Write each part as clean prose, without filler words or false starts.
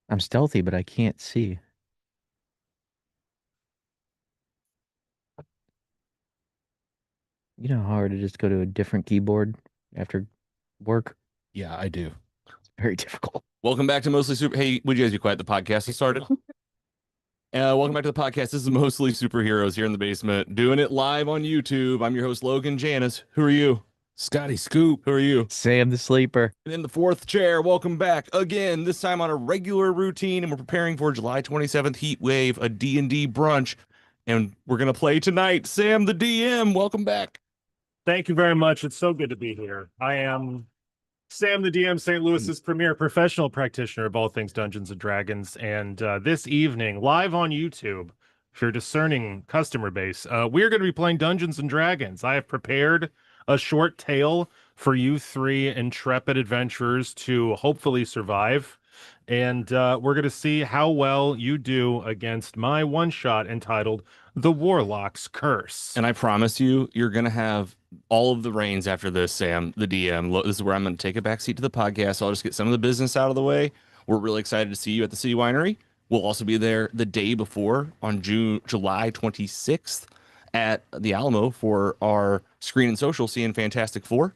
I'm stealthy, but I can't see. You know how hard it is to go to a different keyboard after work? Yeah, I do. Very difficult. Welcome back to Mostly Super. Hey, would you guys be quiet? The podcast has started. Welcome back to the podcast. This is Mostly Superheroes here in the basement, doing it live on YouTube. I'm your host, Logan Janice. Who are you? Scotty Scoop. Who are you? Sam the Sleeper. And in the fourth chair, welcome back again, this time on a regular routine, and we're preparing for July 27th Heat Wave, a D&D brunch, and we're going to play tonight. Sam the DM, welcome back. Thank you very much. It's so good to be here. I am Sam the DM, St. Louis's premier professional practitioner of all things Dungeons and Dragons. And this evening, live on YouTube, for your discerning customer base, we're going to be playing Dungeons and Dragons. I have prepared a short tale for you three intrepid adventurers to hopefully survive. And we're going to see how well you do against my one-shot entitled The Warlock's Curse. And I promise you, you're going to have all of the reins after this, Sam, the DM. This is where I'm going to take a back seat to the podcast. I'll just get some of the business out of the way. We're really excited to see you at the City Winery. We'll also be there the day before on July 26th at the Alamo for our screen and social, seeing Fantastic Four.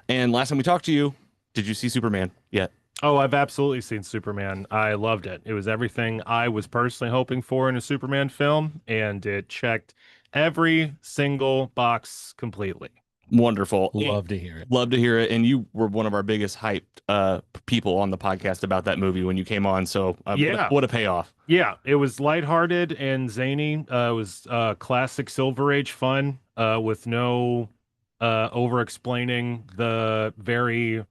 And last time we talked to you, did you see Superman yet? Oh, I've absolutely seen Superman. I loved it. It was everything I was personally hoping for in a Superman film, and it checked every single box completely. Wonderful. Love to hear it. Love to hear it. And you were one of our biggest hyped people on the podcast about that movie when you came on. So Yeah. what a payoff. Yeah, it was lighthearted and zany. It was classic Silver Age fun with no over-explaining the very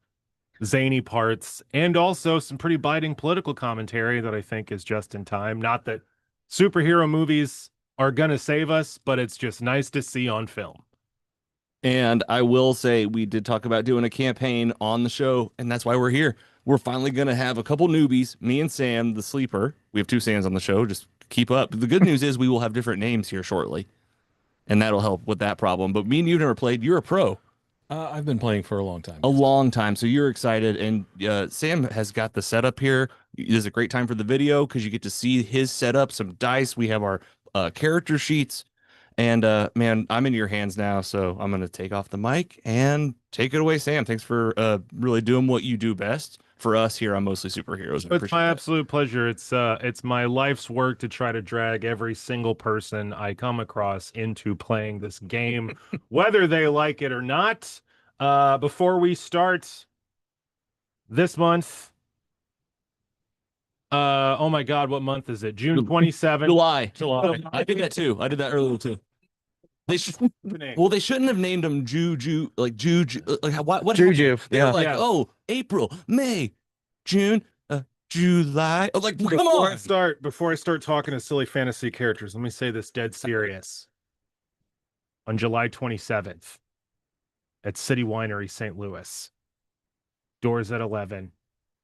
zany parts, and also some pretty biting political commentary that I think is just in time. Not that superhero movies are going to save us, but it's just nice to see on film. And I will say we did talk about doing a campaign on the show, and that's why we're here. We're finally going to have a couple newbies, me and Sam, the sleeper. We have two Sams on the show. Just keep up. The good news is we will have different names here shortly, and that'll help with that problem. But me and you've never played. You're a pro. I've been playing for a long time. A long time, so you're excited. And Sam has got the setup here. It is a great time for the video because you get to see his setup, some dice. We have our character sheets. And man, I'm in your hands now, so I'm gonna take off the mic and take it away, Sam. Thanks for really doing what you do best for us here on Mostly Superheroes. It's my absolute pleasure. It's my life's work to try to drag every single person I come across into playing this game, whether they like it or not. Before we start this month, oh my God, what month is it? June 27th. July. July. I did that too. I did that earlier too. They well, they shouldn't have named them Juju, like Juju. Like what? Juju. They're Yeah. like, Yeah. oh, April, May, June, July. Oh, like, come Before on. before I start talking to silly fantasy characters, let me say this dead serious. On July 27th at City Winery, St. Louis. Doors at 11,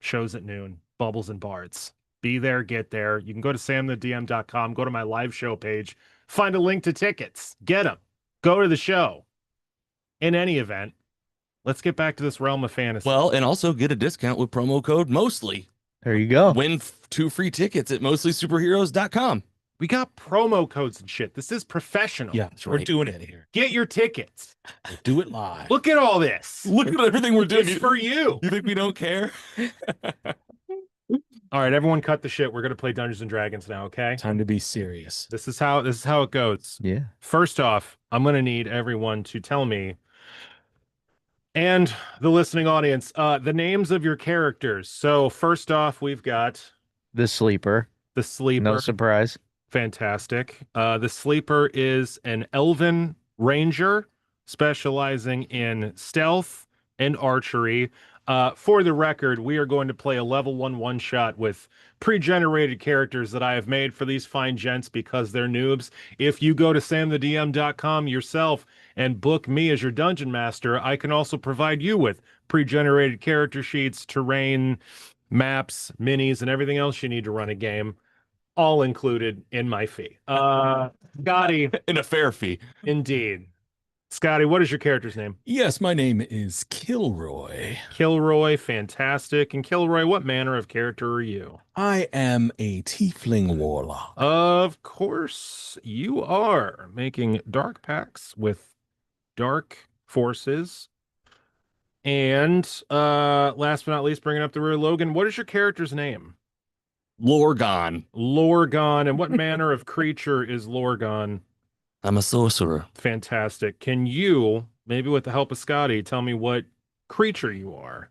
shows at noon, bubbles and bards. Be there, get there. You can go to samthedm.com, go to my live show page, find a link to tickets, get them, go to the show. In any event, let's get back to this realm of fantasy. Well, and also get a discount with promo code Mostly. There you go. Win 2 free tickets at mostlysuperheroes.com. We got promo codes and shit. This is professional. Yeah, That's we're right. doing it here. Get your tickets. We'll do it live. Look at all this. Look at everything we're doing. It's for you. You think we don't care? All right, everyone cut the shit. We're going to play Dungeons and Dragons now, okay? Time to be serious. This is how it goes. Yeah. First off, I'm going to need everyone to tell me, and the listening audience, the names of your characters. So first off, we've got The Sleeper. the Sleeper. No surprise. Fantastic. The Sleeper is an elven ranger specializing in stealth and archery. For the record, we are going to play a level 1 one-shot with pre-generated characters that I have made for these fine gents because they're noobs. If you go to samthedm.com yourself and book me as your dungeon master, I can also provide you with pre-generated character sheets, terrain, maps, minis, and everything else you need to run a game, all included in my fee. Scotty, In a fair fee. indeed. Scotty, what is your character's name? Yes, my name is Kilroy. Kilroy, fantastic. And Kilroy, what manner of character are you? I am a tiefling warlock. Of course, you are making dark pacts with dark forces. And last but not least, bringing up the rear, Logan, what is your character's name? Lorgon. Lorgon. And what manner of creature is Lorgon? I'm a sorcerer. Fantastic. Can you, maybe with the help of Scotty, tell me what creature you are?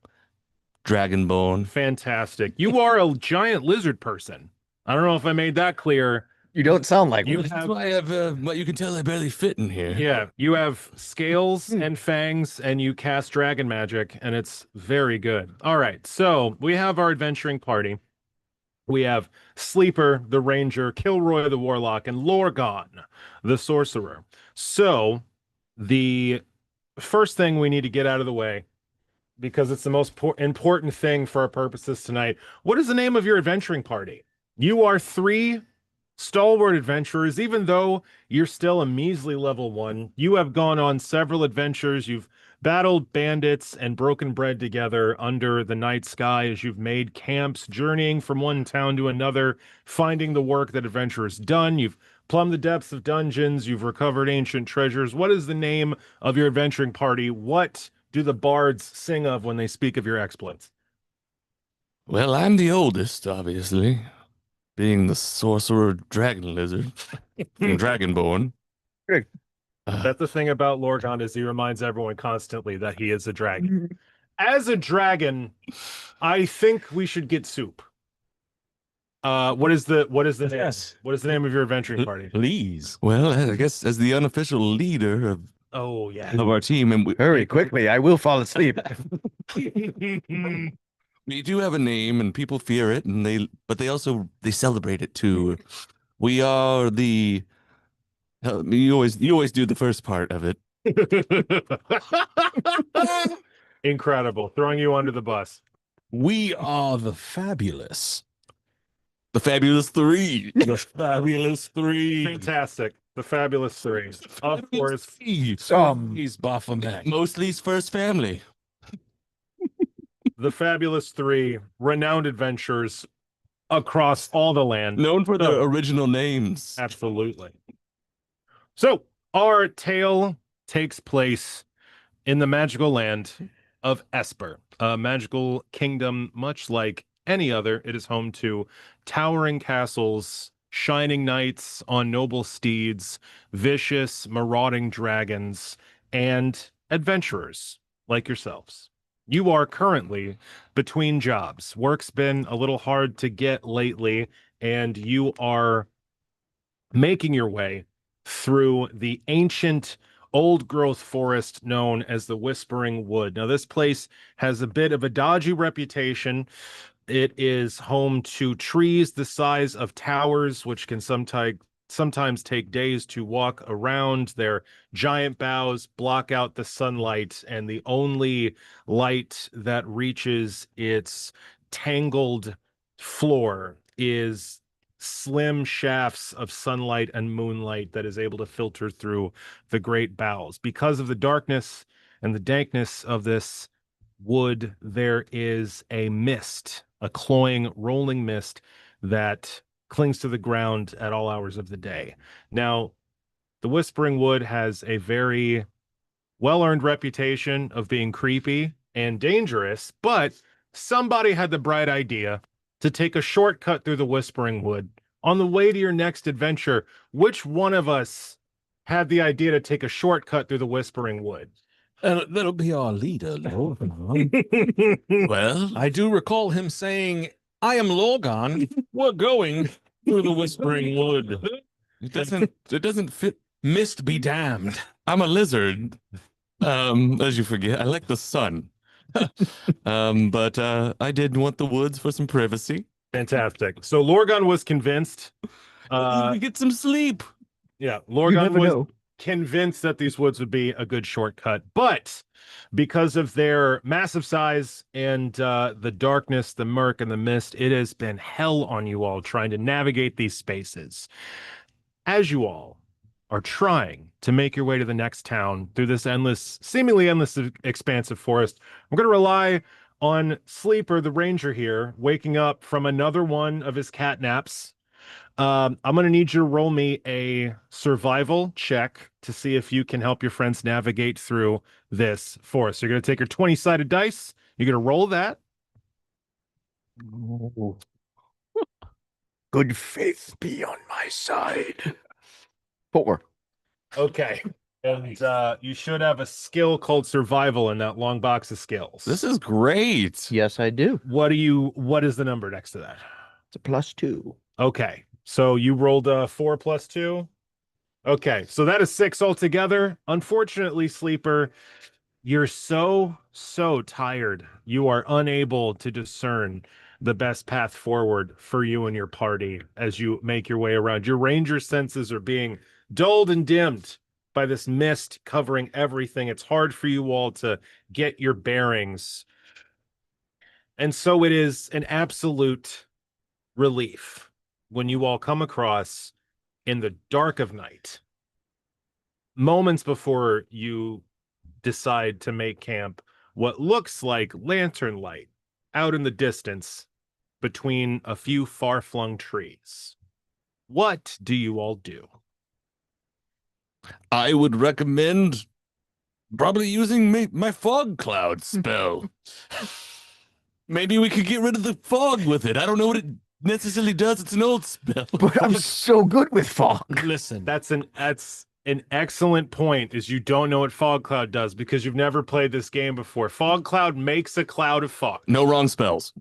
Dragonborn. Fantastic. You are a giant lizard person. I don't know if I made that clear. You don't sound like You one. That's have, why I have, what you can tell I barely fit in here. yeah, you have scales and fangs, and you cast dragon magic, and it's very good. All right, so we have our adventuring party. We have Sleeper, the Ranger, Kilroy, the Warlock, and Lorgon, the Sorcerer. So the first thing we need to get out of the way, because it's the most important thing for our purposes tonight. What is the name of your adventuring party? You are 3 stalwart adventurers. Even though you're still a measly level 1, you have gone on several adventures. You've battled bandits and broken bread together under the night sky as you've made camps, journeying from one town to another, finding the work that adventurers done. You've plumbed the depths of dungeons. You've recovered ancient treasures. What is the name of your adventuring party? What do the bards sing of when they speak of your exploits? Well, I'm the oldest, obviously, being the sorcerer dragon lizard and dragonborn. That's the thing about Lorgon, is he reminds everyone constantly that he is a dragon. As a dragon, I think we should get soup. What is the name? Yes. What is the name of your adventuring party? Please. Well, I guess as the unofficial leader Oh yeah. of our team, and Hurry quickly, I will fall asleep. we do have a name, and people fear it, and they also celebrate it too. We are the. You always do the first part of it. Incredible. Throwing you under the bus. We are the fabulous. The Fabulous Three. The Fabulous Three. Fantastic. The Fabulous 3. Of course. He's Baphomet. Mostly's first family. The Fabulous 3, renowned adventures across all the land. Known for their original names. Absolutely. So, our tale takes place in the magical land of Esper, a magical kingdom much like any other. It is home to towering castles, shining knights on noble steeds, vicious, marauding dragons, and adventurers like yourselves. You are currently between jobs. Work's been a little hard to get lately, and you are making your way through the ancient old growth forest known as the Whispering Wood. Now, this place has a bit of a dodgy reputation. It is home to trees the size of towers, which can sometimes take days to walk around. Their giant boughs block out the sunlight, and the only light that reaches its tangled floor is slim shafts of sunlight and moonlight that is able to filter through the great boughs. Because of the darkness and the dankness of this wood, there is a mist, a cloying, rolling mist that clings to the ground at all hours of the day. Now, the Whispering Wood has a very well-earned reputation of being creepy and dangerous, but somebody had the bright idea to take a shortcut through the Whispering Wood on the way to your next adventure. Which one of us had the idea to take a shortcut through the Whispering Wood? That'll be our leader, Lorgon. Well, I do recall him saying, I am Lorgon. We're going through the Whispering Wood. it doesn't fit. Mist be damned. I'm a lizard. As you forget, I like the sun. But I did want the woods for some privacy. Fantastic. So Lorgon was convinced. We get some sleep. Yeah, You Lorgon never was know. convinced that these woods would be a good shortcut, but because of their massive size and the darkness, the murk, and the mist, it has been hell on you all trying to navigate these spaces. As you all are trying to make your way to the next town through this seemingly endless expanse of forest. I'm going to rely on Sleeper, the ranger here, waking up from another one of his cat naps. I'm going to need you to roll me a survival check to see if you can help your friends navigate through this forest. You're going to take your 20-sided dice. You're going to roll that. Good faith be on my side. 4. Okay. And you should have a skill called survival in that long box of skills. This is great. Yes, I do. What is the number next to that? It's a +2. Okay. So you rolled a 4 + 2. Okay. So that is 6 altogether. Unfortunately, Sleeper, you're so tired. You are unable to discern the best path forward for you and your party as you make your way around. Your ranger senses are being dulled and dimmed by this mist covering everything. It's hard for you all to get your bearings. And so it is an absolute relief when you all come across in the dark of night, moments before you decide to make camp, what looks like lantern light out in the distance between a few far-flung trees. What do you all do? I would recommend probably using my fog cloud spell. Maybe we could get rid of the fog with it. I don't know what it necessarily does. It's an old spell. But I'm so good with fog. Listen, That's an excellent point, is you don't know what fog cloud does because you've never played this game before. Fog cloud makes a cloud of fog. No wrong spells.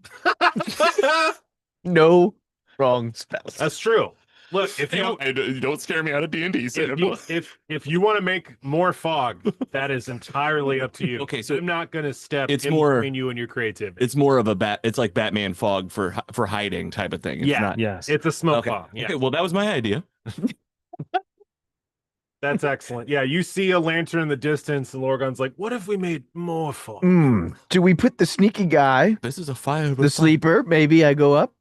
No wrong spells. That's true. Look, if you You don't scare me out of D&D, if you want to make more fog, that is entirely up to you. Okay, so I'm not going to step it's in more- between you and your creativity. It's more of a it's like Batman fog for hiding type of thing. It's Yeah. not. yes. It's a smoke Okay. fog. Yeah, Okay, well, that was my idea. that's excellent. Yeah, you see a lantern in the distance, and Lorgon's like, "What if we made more fog?" Do we put the sneaky guy, This is a fire. the sleeper? Maybe I go up,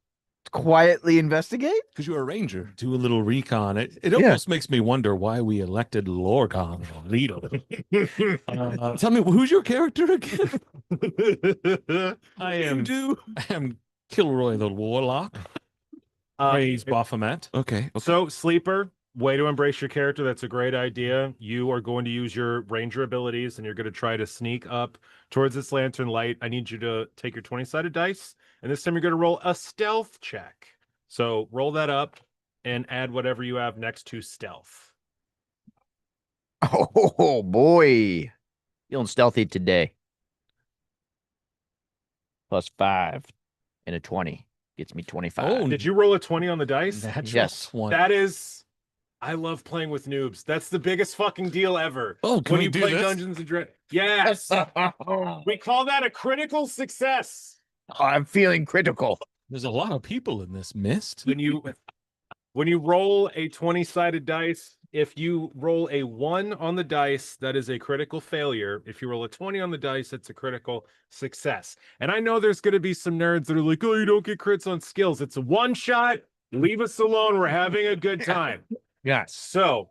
quietly investigate. Because you're a ranger. Do a little recon. It Yeah. almost makes me wonder why we elected Lorgon or leader. Tell me, who's your character again? I You am do. Kilroy the Warlock. Praise Baphomet. Okay. So, Sleeper, way to embrace your character. That's a great idea. You are going to use your ranger abilities and you're going to try to sneak up towards this lantern light. I need you to take your 20-sided dice, and this time you're going to roll a stealth check. So, roll that up and add whatever you have next to stealth. Oh boy, feeling stealthy today. +5 and a 20 gets me 25. Oh, Did you roll a 20 on the dice? Yes. One. That is, I love playing with noobs. That's the biggest fucking deal ever. Oh, can When we you do play this? Dungeons and Dragons. Yes. We call that a critical success. I'm feeling critical. There's a lot of people in this mist. When you roll a 20-sided dice, if you roll a 1 on the dice, that is a critical failure. If you roll a 20 on the dice, it's a critical success. And I know there's going to be some nerds that are like, "Oh, you don't get crits on skills. It's a one shot. Leave us alone. We're having a good time." Yes. So,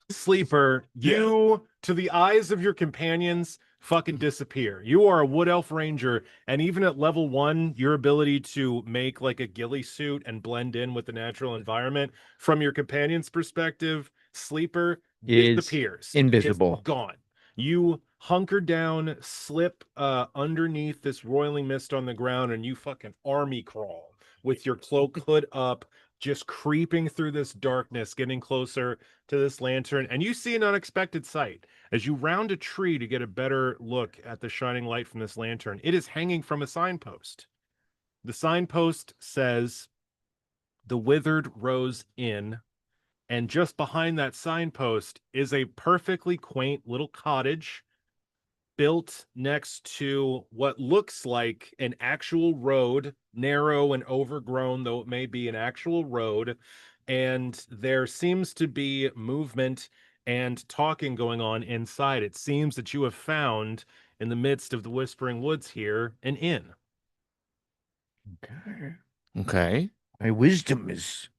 Sleeper, you, to the eyes of your companions, fucking disappear. You are a Wood Elf Ranger, and even at level 1, your ability to make like a ghillie suit and blend in with the natural environment, from your companion's perspective, Sleeper Is disappears. invisible. It's gone. You hunker down, slip underneath this roiling mist on the ground, and you fucking army crawl with your cloak hood up, just creeping through this darkness, getting closer to this lantern, and you see an unexpected sight. As you round a tree to get a better look at the shining light from this lantern, it is hanging from a signpost. The signpost says, "The Withered Rose Inn," and just behind that signpost is a perfectly quaint little cottage built next to what looks like an actual road, narrow and overgrown, though it may be an actual road. And there seems to be movement and talking going on inside. It seems that you have found, in the midst of the Whispering Woods here, an inn. Okay. Okay. My wisdom is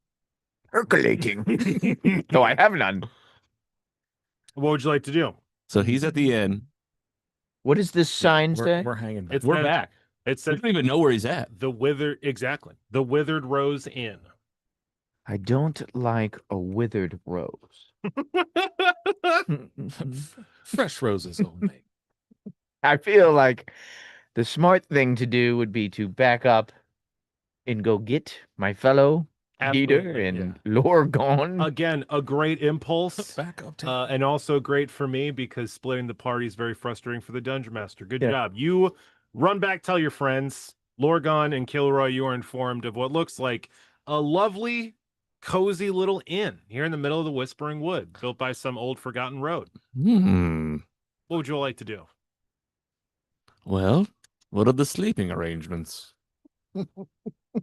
percolating. Though I have none. What would you like to do? So he's at the inn. What does this sign say? We're hanging back. It's We're says- back. It We said don't even know where he's at. the Withered Rose Inn. I don't like a withered rose. Fresh roses only. I feel like the smart thing to do would be to back up and go get my fellow Peter Absolutely, and Lorgon. Again, a great impulse. Back up to And also great for me because splitting the party is very frustrating for the Dungeon Master. Good Yeah. job. You run back, tell your friends. Lorgon and Kilroy, you are informed of what looks like a lovely, cozy little inn here in the middle of the Whispering Wood, built by some old forgotten road. Hmm. What would you all like to do? Well, what are the sleeping arrangements?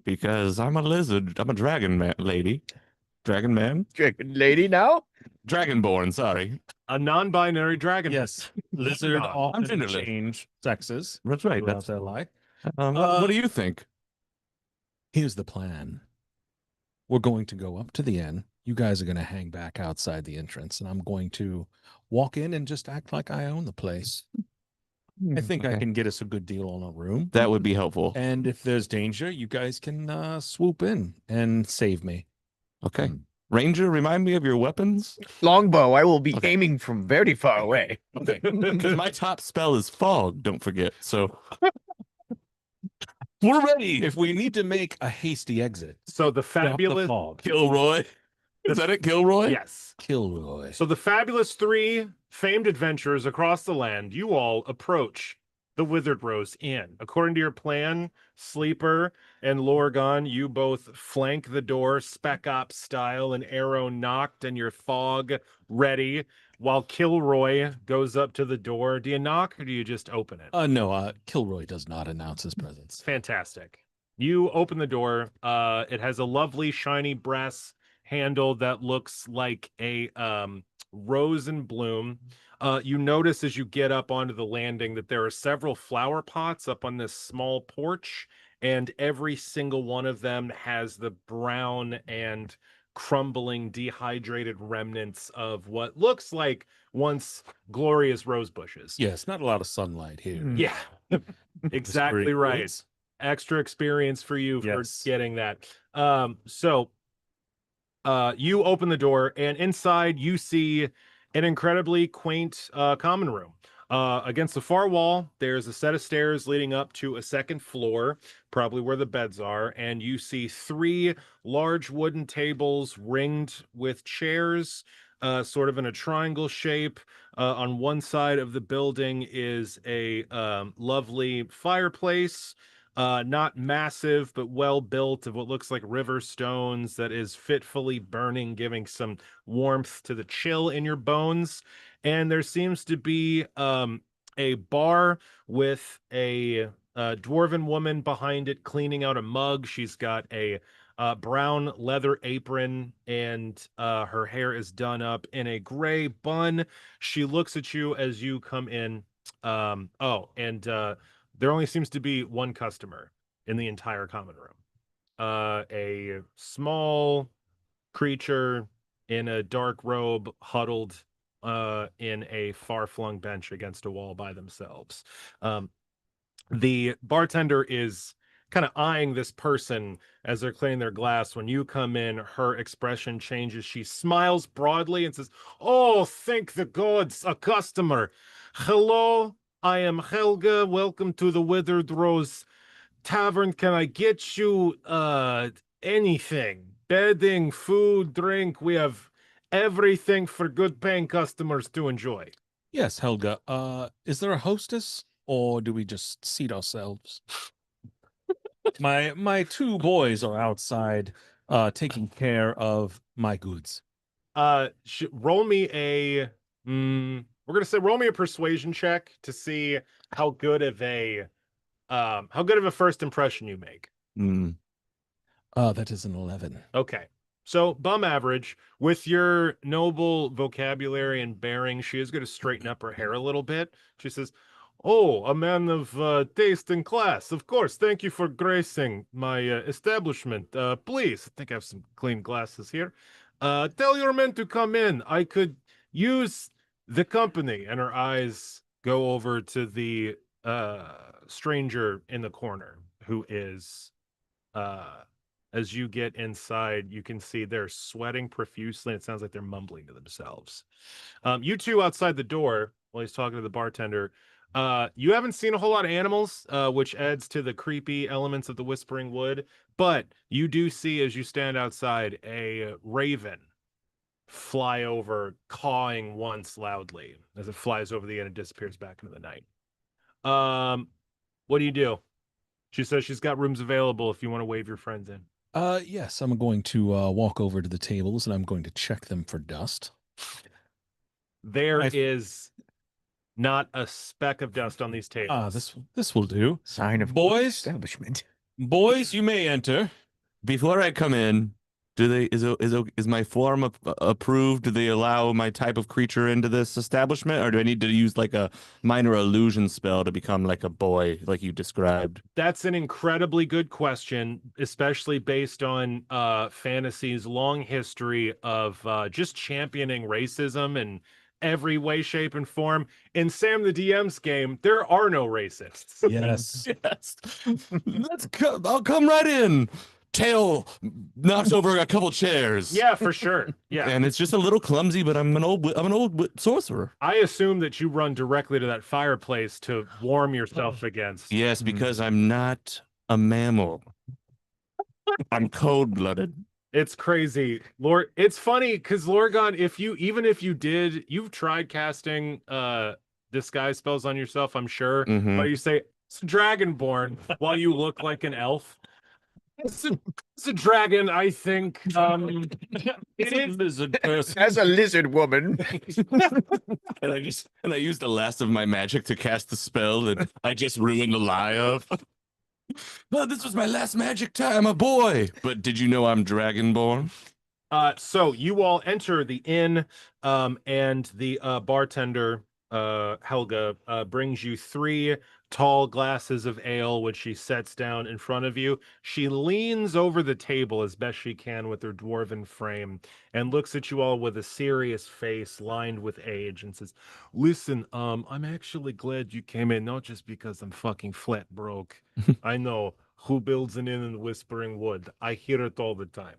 Because I'm a lizard. I'm a dragon man, lady. Dragon man? Dragon lady now? Dragonborn, sorry. A non-binary dragon. yes, lizard I'm often genderless. change sexes That's right. throughout That's, their life. what do you think? Here's the plan. We're going to go up to the inn. You guys are going to hang back outside the entrance, and I'm going to walk in and just act like I own the place. I think I Okay. can get us a good deal on a room. That would be helpful. And if there's danger, you guys can swoop in and save me. Okay. Ranger, remind me of your weapons. Longbow, I will be Okay. aiming from very far away. Okay. Because my top spell is fog, don't forget. So we're ready. If we need to make a hasty exit, So the stop the fabulous fog. Kilroy. Is that it, Kilroy? Yes. Kilroy. So the fabulous three famed adventurers across the land, you all approach the Withered Rose Inn. According to your plan, Sleeper and Lorgon, you both flank the door Spec Ops style, an arrow knocked and your fog ready, while Kilroy goes up to the door. Do you knock or do you just open it? No, Kilroy does not announce his presence. Fantastic. You open the door. It has a lovely shiny brass handle that looks like a rose in bloom. You notice as you get up onto the landing that there are several flower pots up on this small porch, and every single one of them has the brown and crumbling, dehydrated remnants of what looks like once glorious rose bushes. Yes, not a lot of sunlight here. Yeah, exactly Whispering right. Woods. Extra experience for you for Yes. getting that. You open the door, and inside you see an incredibly quaint common room. Against the far wall, there's a set of stairs leading up to a second floor, probably where the beds are, and you see three large wooden tables ringed with chairs, sort of in a triangle shape. On one side of the building is a lovely fireplace. Not massive, but well built, of what looks like river stones, that is fitfully burning, giving some warmth to the chill in your bones. And there seems to be a bar with a dwarven woman behind it cleaning out a mug. She's got a brown leather apron, and her hair is done up in a gray bun. She looks at you as you come in. There only seems to be one customer in the entire common room. A small creature in a dark robe, huddled in a far-flung bench against a wall by themselves. The bartender is kind of eyeing this person as they're cleaning their glass. When you come in, her expression changes. She smiles broadly and says, "Oh, thank the gods, a customer. Hello, I am Helga. Welcome to the Withered Rose Tavern. Can I get you anything? Bedding, food, drink. We have everything for good paying customers to enjoy." Yes, Helga. Is there a hostess, or do we just seat ourselves? My two boys are outside taking care of my goods. Roll me a we're gonna say roll me a persuasion check to see how good of a first impression you make. Hmm. That is an 11. Okay. So bum average. With your noble vocabulary and bearing, she is going to straighten up her hair a little bit. She says, "Oh, a man of taste and class. Of course. Thank you for gracing my establishment. Please," I think I have some clean glasses here. "Tell your men to come in. I could use the company, and her eyes go over to the stranger in the corner, who is as you get inside, you can see they're sweating profusely, and it sounds like they're mumbling to themselves. You two outside the door, while he's talking to the bartender, you haven't seen a whole lot of animals, which adds to the creepy elements of the Whispering Wood, but you do see, as you stand outside, a raven fly over, cawing once loudly as it flies over the end and disappears back into the night. What do you do? She says she's got rooms available if you want to wave your friends in. Yes, I'm going to walk over to the tables and I'm going to check them for dust. There Nice. is not a speck of dust on these tables. This will do. Sign of Boys, establishment. boys, you may enter. Before I come in, is my form approved? Do they allow my type of creature into this establishment, or do I need to use like a minor illusion spell to become like a boy, like you described? That's an incredibly good question, especially based on fantasy's long history of just championing racism in every way, shape, and form. In Sam the DM's game, there are no racists. Yes. Yes. I'll come right in. Tail knocks over a couple chairs. Yeah, for sure. Yeah. And it's just a little clumsy, but I'm an old sorcerer. I assume that you run directly to that fireplace to warm yourself against. Yes, because I'm not a mammal. I'm cold-blooded. It's crazy. It's funny because Lorgon, if you've tried casting disguise spells on yourself, I'm sure. Mhm. But you say it's dragonborn while you look like an elf. It's a dragon, I think. It is lizard person. As a lizard woman. And I used the last of my magic to cast the spell that I just ruined the lie of. Well, this was my last magic time, a boy. But did you know I'm dragonborn? So you all enter the inn, and the bartender, Helga, brings you 3 tall glasses of ale, which she sets down in front of you. She leans over the table as best she can with her dwarven frame and looks at you all with a serious face lined with age and says, "Listen, I'm actually glad you came in, not just because I'm fucking flat broke. I know who builds an inn in the Whispering Wood. I hear it all the time.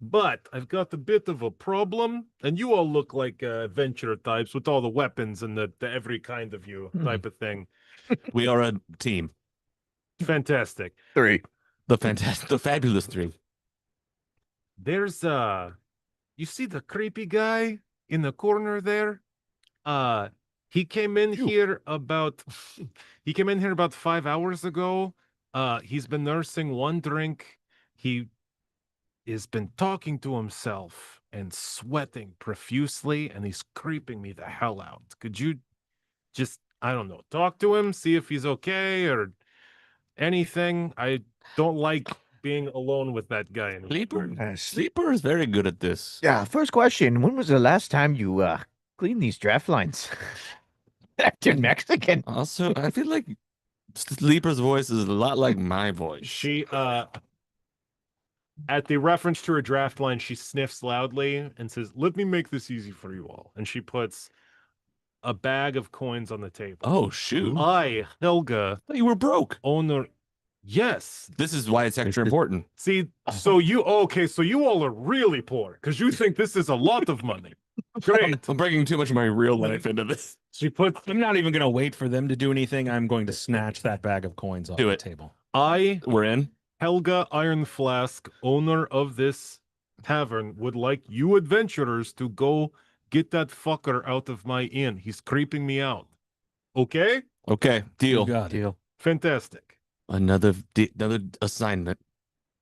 But I've got a bit of a problem, and you all look like adventurer types with all the weapons and the every kind of you type of thing. We are a team. Fantastic. 3. The fabulous 3. There's you see the creepy guy in the corner there? He came in here about 5 hours ago. He's been nursing one drink. He has been talking to himself and sweating profusely, and he's creeping me the hell out. Could you just, I don't know, talk to him, see if he's okay or anything? I don't like being alone with that guy anymore. Sleeper is very good at this. Yeah, first question. When was the last time you cleaned these draft lines? Acting Mexican. Also, I feel like Sleeper's voice is a lot like my voice. She at the reference to her draft line, she sniffs loudly and says, "Let me make this easy for you all." And she puts a bag of coins on the table. Oh, shoot. I, Helga, You were broke. owner. Yes. This is why it's extra important. See, so you all are really poor because you think this is a lot of money. Great. I'm bringing too much of my real life into this. She puts I'm not even going to wait for them to do anything. I'm going to snatch that bag of coins off Do the it. table. I, We're in. Helga Iron Flask, owner of this tavern, would like you adventurers to go get that fucker out of my inn. He's creeping me out. Okay? Okay, deal. You got it. Deal. Fantastic. Another assignment.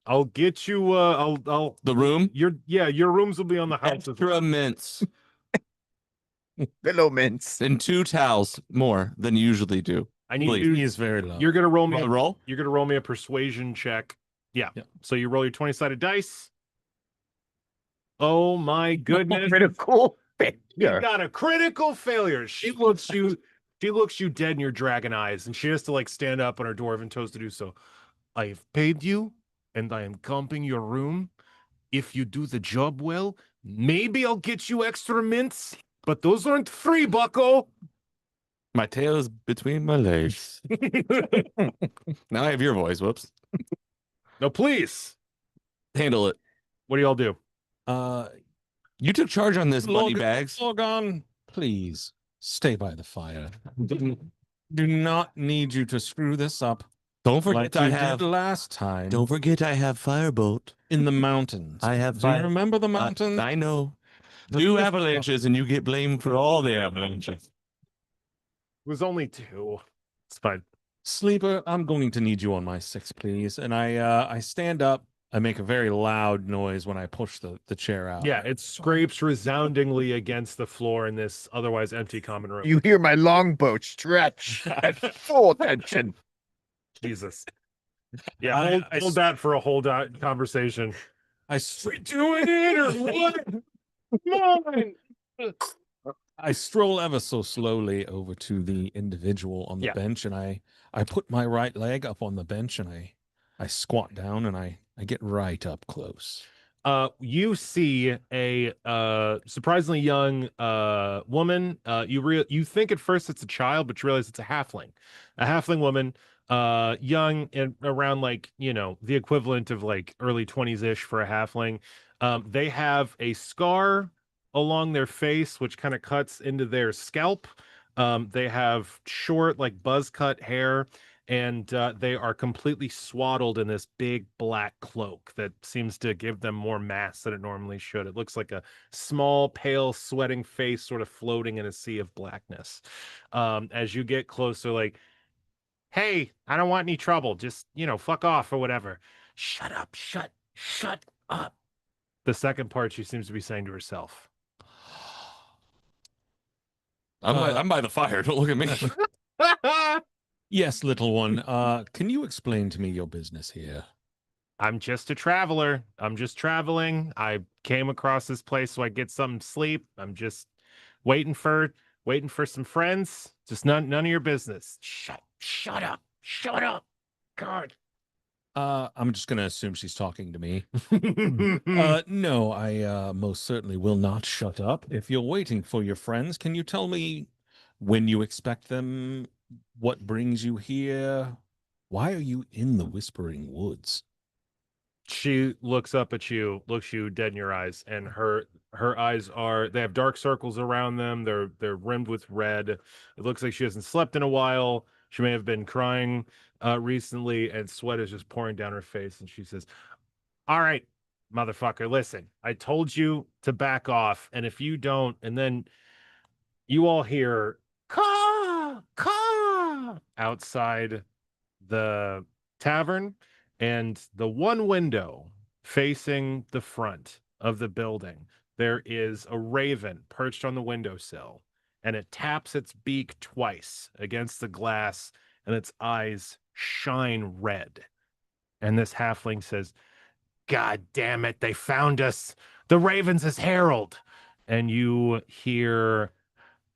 I'll get you I'll The room? your rooms will be on the house. Extra mints Pillow mints. and 2 towels more than you usually do. I need Please. you. He is very low. You're gonna roll me. Want to roll? You're gonna roll me a persuasion check. Yeah. Yep. So you roll your 20-sided dice. Oh my goodness! Critical You failure. got a critical failure. She looks you dead in your dragon eyes, and she has to like stand up on her dwarven toes to do so. I have paid you, and I am comping your room. If you do the job well, maybe I'll get you extra mints. but those aren't free, bucko. My tail is between my legs. Now I have your voice. Whoops. No, please. Handle it. What do y'all do? You took charge on this, money Log- bags. Logan, please stay by the fire. Do not need you to screw this up Don't forget like I you have. did last time Don't forget I have firebolt. in the mountains. I have Do you fire. remember the mountains? I know. 2 avalanches, and you get blamed for all the avalanches. It was only 2. It's fine. Sleeper, I'm going to need you on my 6, please. And I stand up. I make a very loud noise when I push the chair out. Yeah, it scrapes resoundingly against the floor in this otherwise empty common room. You hear my longbow stretch at full tension. Jesus. Yeah, hold that for a whole conversation. doing it or what? Come on. I stroll ever so slowly over to the individual on the Yeah. bench, and I put my right leg up on the bench, and I squat down, and I get right up close. You see a surprisingly young woman. You think at first it's a child, but you realize it's a halfling woman, young and around like, the equivalent of like early 20s-ish for a halfling. They have a scar along their face, which kind of cuts into their scalp. They have short, like buzz cut hair, and they are completely swaddled in this big black cloak that seems to give them more mass than it normally should. It looks like a small, pale, sweating face sort of floating in a sea of blackness. As you get closer, like, hey, I don't want any trouble. Just, fuck off or whatever. Shut up. Shut up. The second part she seems to be saying to herself. I'm by the fire. Don't look at me. Yes, little one. Can you explain to me your business here? I'm just a traveler. I'm just traveling. I came across this place so I get some sleep. I'm just waiting for some friends. Just none of your business. Shut up. God. I'm just gonna assume she's talking to me. No, I most certainly will not shut up. If you're waiting for your friends, can you tell me when you expect them? What brings you here? Why are you in the Whispering Woods? She looks up at you, looks you dead in your eyes, and her eyes they have dark circles around them. They're rimmed with red. It looks like she hasn't slept in a while. She may have been crying recently, and sweat is just pouring down her face. And she says, "All right, motherfucker, listen. I told you to back off, and if you don't, and then you all hear caw outside the tavern, and the one window facing the front of the building, there is a raven perched on the windowsill, and it taps its beak twice against the glass, and its eyes shine red. And this halfling says, God damn it, they found us. The Ravens is Herald. And you hear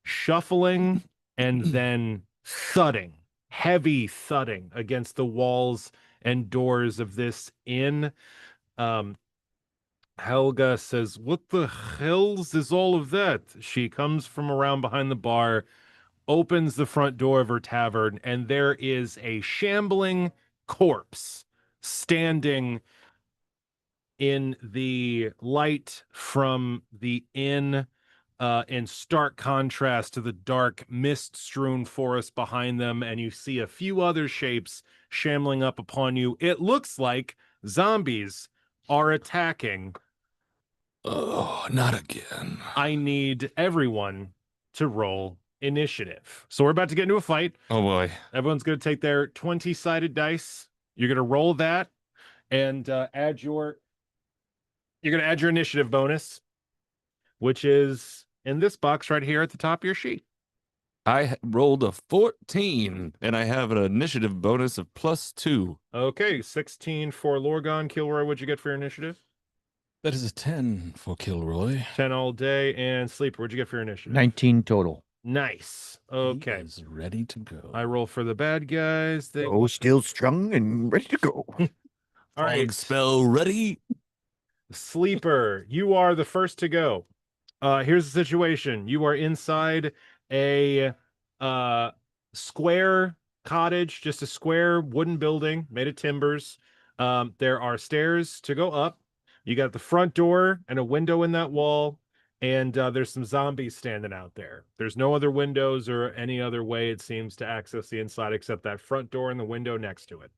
shuffling and then thudding, heavy thudding against the walls and doors of this inn. Helga says, what the hells is all of that? She comes from around behind the bar, opens the front door of her tavern, and there is a shambling corpse standing in the light from the inn, in stark contrast to the dark mist-strewn forest behind them, and you see a few other shapes shambling up upon you. It looks like zombies are attacking. Oh, not again. I need everyone to roll initiative. So we're about to get into a fight. Oh boy. Everyone's going to take their 20-sided dice. You're going to roll that and add your initiative bonus, which is in this box right here at the top of your sheet. I rolled a 14, and I have an initiative bonus of +2. Okay, 16 for Lorgon. Kilroy, what'd you get for your initiative? That is a 10 for Kilroy. 10 all day. And Sleeper, what'd you get for your initiative? 19 total. Nice. He Okay. is ready to go. I roll for the bad guys. They... Oh, still strung and ready to go. All right. Spell ready. Sleeper, you are the first to go. Here's the situation. You are inside a square cottage, just a square wooden building made of timbers. There are stairs to go up. You got the front door and a window in that wall, and there's some zombies standing out there. There's no other windows or any other way, it seems, to access the inside except that front door and the window next to it.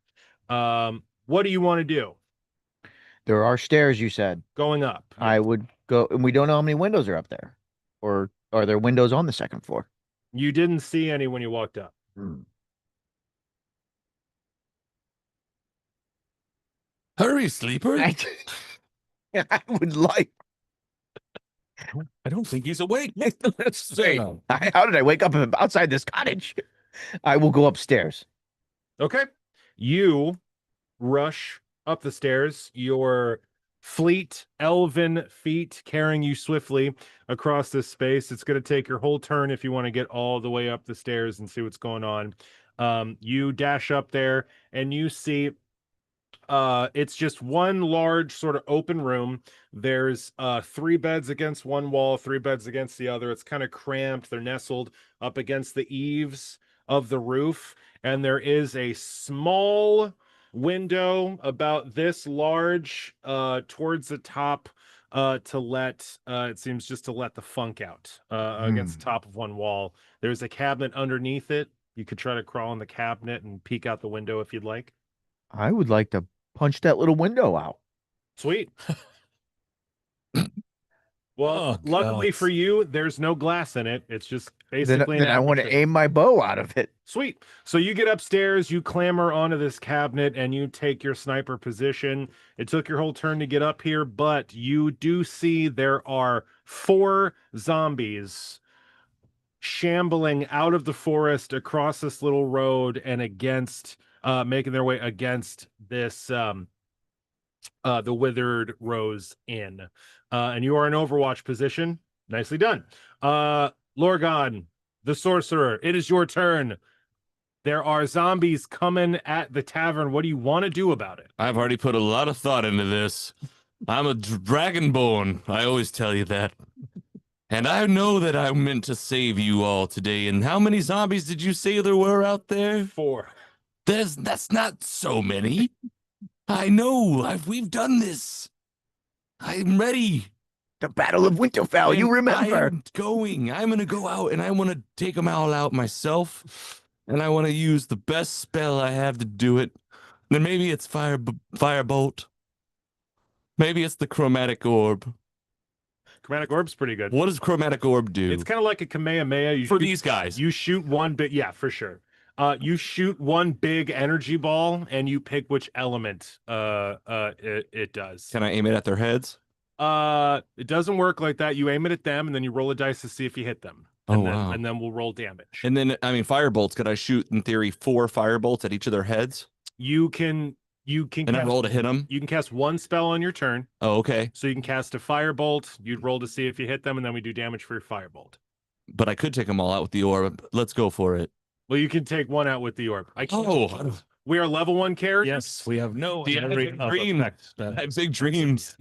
What do you want to do? There are stairs, you said. Going up. I would go, and we don't know how many windows are up there. Or are there windows on the second floor? You didn't see any when you walked up. Hurry, sleeper. I would like. I don't think he's awake. Let's Wait, how did I wake up outside this cottage? I will go upstairs. Okay. You rush up the stairs, your fleet elven feet carrying you swiftly across this space. It's going to take your whole turn if you want to get all the way up the stairs and see what's going on. You dash up there and you see it's just one large sort of open room. There's 3 beds against one wall, 3 beds against the other. It's kind of cramped. They're nestled up against the eaves of the roof, and there is a small window about this large towards the top to let it seems just to let the funk out against the top of one wall. There's a cabinet underneath it. You could try to crawl in the cabinet and peek out the window if you'd like. I would like to punch that little window out. Sweet. Well, Oh, luckily God. for you, there's no glass in it. It's just Then, basically then I want to aperture. aim my bow out of it. Sweet. So you get upstairs, you clamber onto this cabinet, and you take your sniper position. It took your whole turn to get up here, but you do see there are 4 zombies shambling out of the forest across this little road and against making their way against this the Withered Rose Inn. And you are in Overwatch position. Nicely done. Lorgon, the sorcerer, it is your turn. There are zombies coming at the tavern. What do you want to do about it? I've already put a lot of thought into this. I'm a dragonborn. I always tell you that. And I know that I meant to save you all today. And how many zombies did you say there were out there? 4. That's not so many. I know. We've done this. I'm ready. The Battle of Winterfell, you And remember. I'm going to go out and I want to take them all out myself. And I want to use the best spell I have to do it. Then maybe it's firebolt. Maybe it's the chromatic orb. Chromatic Orb's pretty good. What does chromatic orb do It's kind of like a Kamehameha. You for shoot- these guys? You shoot one bit, yeah, for sure. You shoot one big energy ball, and you pick which element it does. Can I aim it at their heads? It doesn't work like that. You aim it at them, and then you roll a dice to see if you hit them. Oh, And then, wow. and then we'll roll damage. And then, I mean, firebolts. Could I shoot, in theory, 4 firebolts at each of their heads? You can And I cast, roll to hit them? you can cast one spell on your turn. Oh, okay. So you can cast a firebolt. You'd roll to see if you hit them, and then we do damage for your firebolt. But I could take them all out with the orb. Let's go for it. Well, you can take one out with the orb. I can't. Oh, We are level 1 characters. Yes, we have no The area epic of dream. effect that- I have big dreams.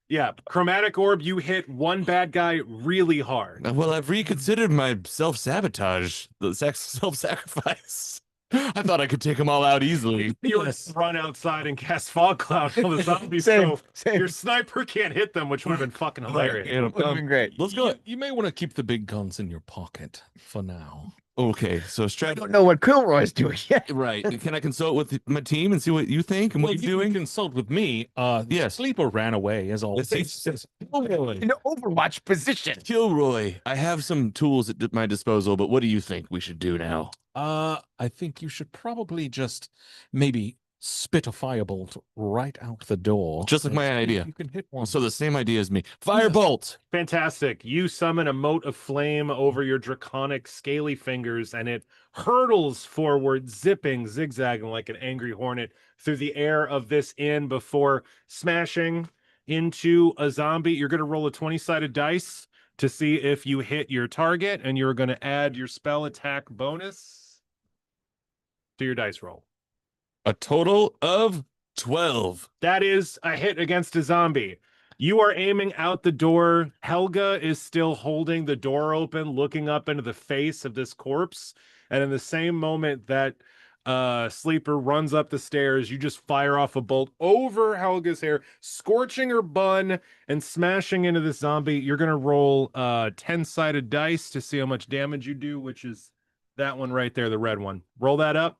Yeah, chromatic orb, you hit one bad guy really hard. Well, I've reconsidered my self-sabotage, the self-sacrifice. I thought I could take them all out easily. You run outside and cast fog cloud on the zombies, Same, so same. your sniper can't hit them, which would have been fucking hilarious. And, Would have been great. let's go. You may want to keep the big guns in your pocket for now. Okay, so I strategy. don't know what Kilroy's doing yet. Right. Can I consult with my team and see what you think and what Well, you're you can doing? consult with me. Yes. Sleeper ran away as always. In Overwatch position. Kilroy, I have some tools at my disposal, but what do you think we should do now? I think you should probably just maybe spit a firebolt right out the door. Just like and my see if idea. You can hit one. So the same idea as me. Firebolt. Fantastic. You summon a mote of flame over your draconic scaly fingers, and it hurtles forward, zipping, zigzagging like an angry hornet through the air of this inn before smashing into a zombie. You're going to roll a 20-sided dice to see if you hit your target, and you're going to add your spell attack bonus to your dice roll. A total of 12. That is a hit against a zombie. You are aiming out the door. Helga is still holding the door open, looking up into the face of this corpse. And in the same moment that Sleeper runs up the stairs, you just fire off a bolt over Helga's hair, scorching her bun and smashing into the zombie. You're going to roll 10-sided dice to see how much damage you do, which is that one right there, the red one. Roll that up.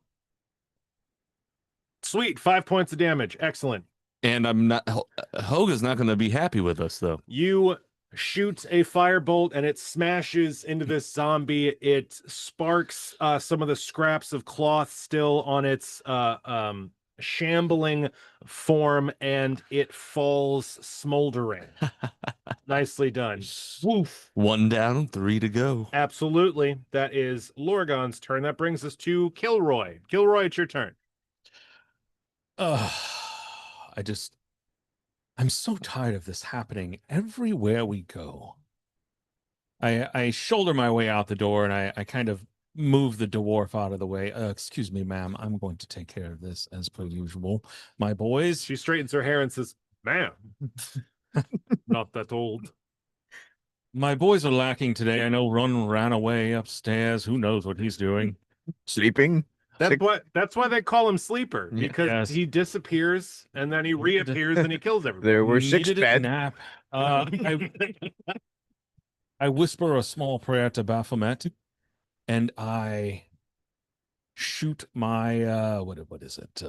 Sweet, 5 points of damage. Excellent. And I'm not. Hoga's not going to be happy with us, though. You shoot a firebolt and it smashes into this zombie. It sparks some of the scraps of cloth still on its shambling form, and it falls smoldering. Nicely done. Woof. 1 down, 3 to go. Absolutely. That is Lorgon's turn. That brings us to Kilroy. Kilroy, it's your turn. I'm so tired of this happening everywhere we go. I shoulder my way out the door and I kind of move the dwarf out of the way. Excuse me, ma'am. I'm going to take care of this as per usual. My boys. She straightens her hair and says, "Ma'am, not that old." My boys are lacking today. I know Run ran away upstairs. Who knows what he's doing? Sleeping. That's why they call him Sleeper, because Yes. he disappears and then he reappears and he kills everybody. There were 6 Needed a beds. nap. I whisper a small prayer to Baphomet, and I shoot my what is it?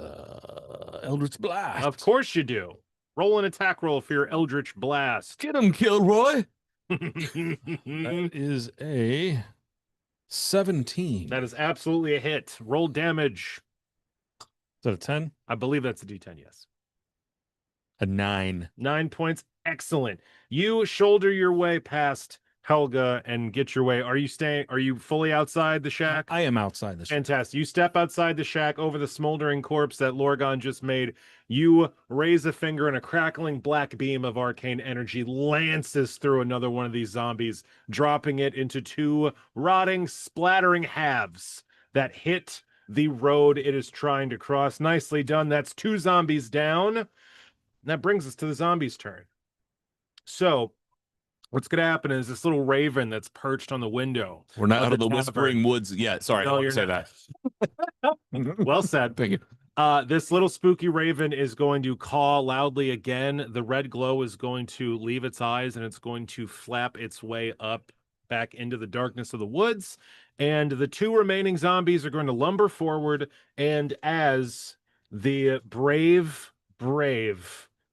Eldritch Blast. Of course you do. Roll an attack roll for your Eldritch Blast. Get him, Kilroy. That is a 17. That is absolutely a hit. Roll damage. Is that a 10? I believe that's a D10, yes. A 9. 9 points. Excellent. You shoulder your way past Helga and get your way. Are you fully outside the shack? I am outside the shack. Fantastic. You step outside the shack over the smoldering corpse that Lorgon just made. You raise a finger and a crackling black beam of arcane energy lances through another one of these zombies, dropping it into 2 rotting, splattering halves that hit the road it is trying to cross. Nicely done. That's 2 zombies down. That brings us to the zombies' turn. So what's going to happen is this little raven that's perched on the window. We're not out of the tavern. Whispering Woods yet. Sorry, No, I you're say not. that. Well said. Thank you. This little spooky raven is going to caw loudly again. The red glow is going to leave its eyes and it's going to flap its way up back into the darkness of the woods. And the 2 remaining zombies are going to lumber forward. And as the brave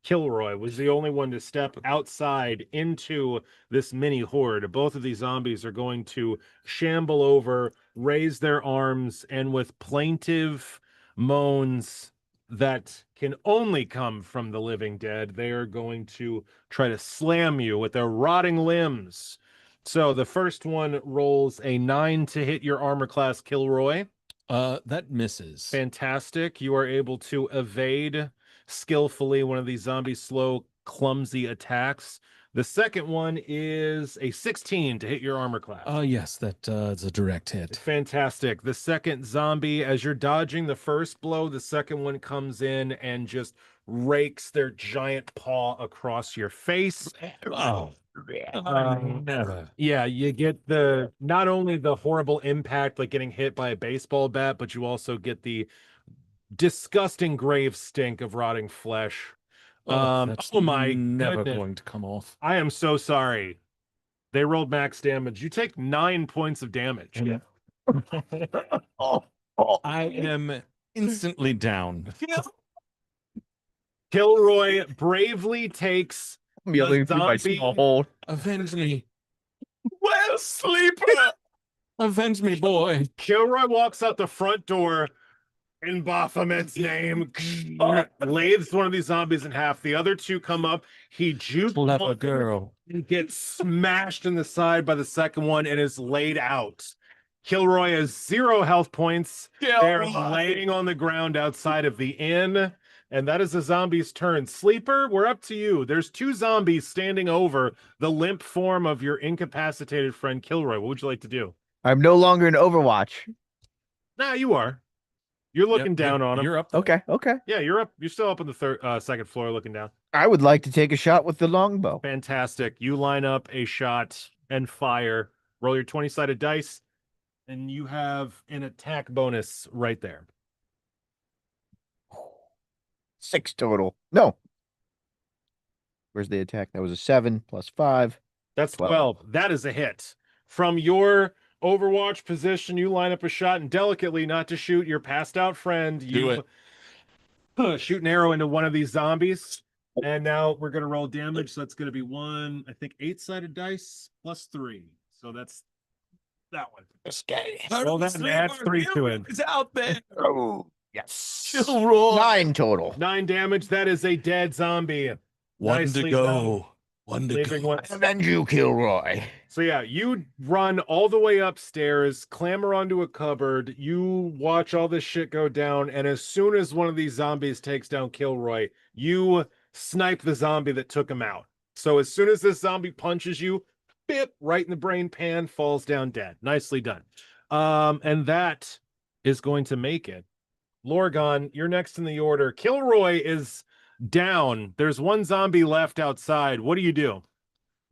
Kilroy was the only one to step outside into this mini horde, both of these zombies are going to shamble over, raise their arms, and with plaintive moans that can only come from the living dead, they are going to try to slam you with their rotting limbs. So the first one rolls a 9 to hit your armor class, Kilroy. That misses. Fantastic. You are able to evade skillfully one of these zombie slow, clumsy attacks. The second one is a 16 to hit your armor class. Yes, that is a direct hit. Fantastic. The second zombie, as you're dodging the first blow, the second one comes in and just rakes their giant paw across your face. Oh, never. Yeah, you get not only the horrible impact, like getting hit by a baseball bat, but you also get the disgusting grave stink of rotting flesh. That's Oh my never goodness. going to come off. I am so sorry. They rolled max damage. You take 9 points of damage. I am instantly down. Kilroy bravely takes I'm yelling through my zombie- small hole. Avenge me. Well, Sleeper. Avenge me, boy. Kilroy walks out the front door in Baphomet's name, lathes one of these zombies in half. The other 2 come up. He jukes Clever one girl. and gets smashed in the side by the second one and is laid out. Kilroy has 0 health points. They're laying on the ground outside of the inn. And that is the zombie's turn. Sleeper, we're up to you. There's 2 zombies standing over the limp form of your incapacitated friend Kilroy. What would you like to do? I'm no longer in Overwatch. Nah, you are. You're looking down on him. You're up. There. Okay. Yeah, you're up. You're still up on the second floor looking down. I would like to take a shot with the longbow. Fantastic. You line up a shot and fire. Roll your 20-sided dice, and you have an attack bonus right there. 6 total. No. Where's the attack? That was a 7 plus 5. That's 12. That is a hit. From your Overwatch position, you line up a shot, and delicately, not to shoot your passed out friend, you shoot an arrow into one of these zombies. And now we're going to roll damage. So that's going to be 8-sided dice plus 3. So that's that one. Roll that and add 3 to it. It's out there. Oh, yes. Kilroy. 9 total. 9 damage. That is a dead zombie. One Nicely to go. done. One to Leaving go. one. Avenge you, Kilroy. So yeah, you run all the way upstairs, clamber onto a cupboard, you watch all this shit go down, and as soon as one of these zombies takes down Kilroy, you snipe the zombie that took him out. So as soon as this zombie punches you, bip, right in the brain pan, falls down dead. Nicely done. And that is going to make it. Lorgon, you're next in the order. Kilroy is down. There's one zombie left outside. What do you do?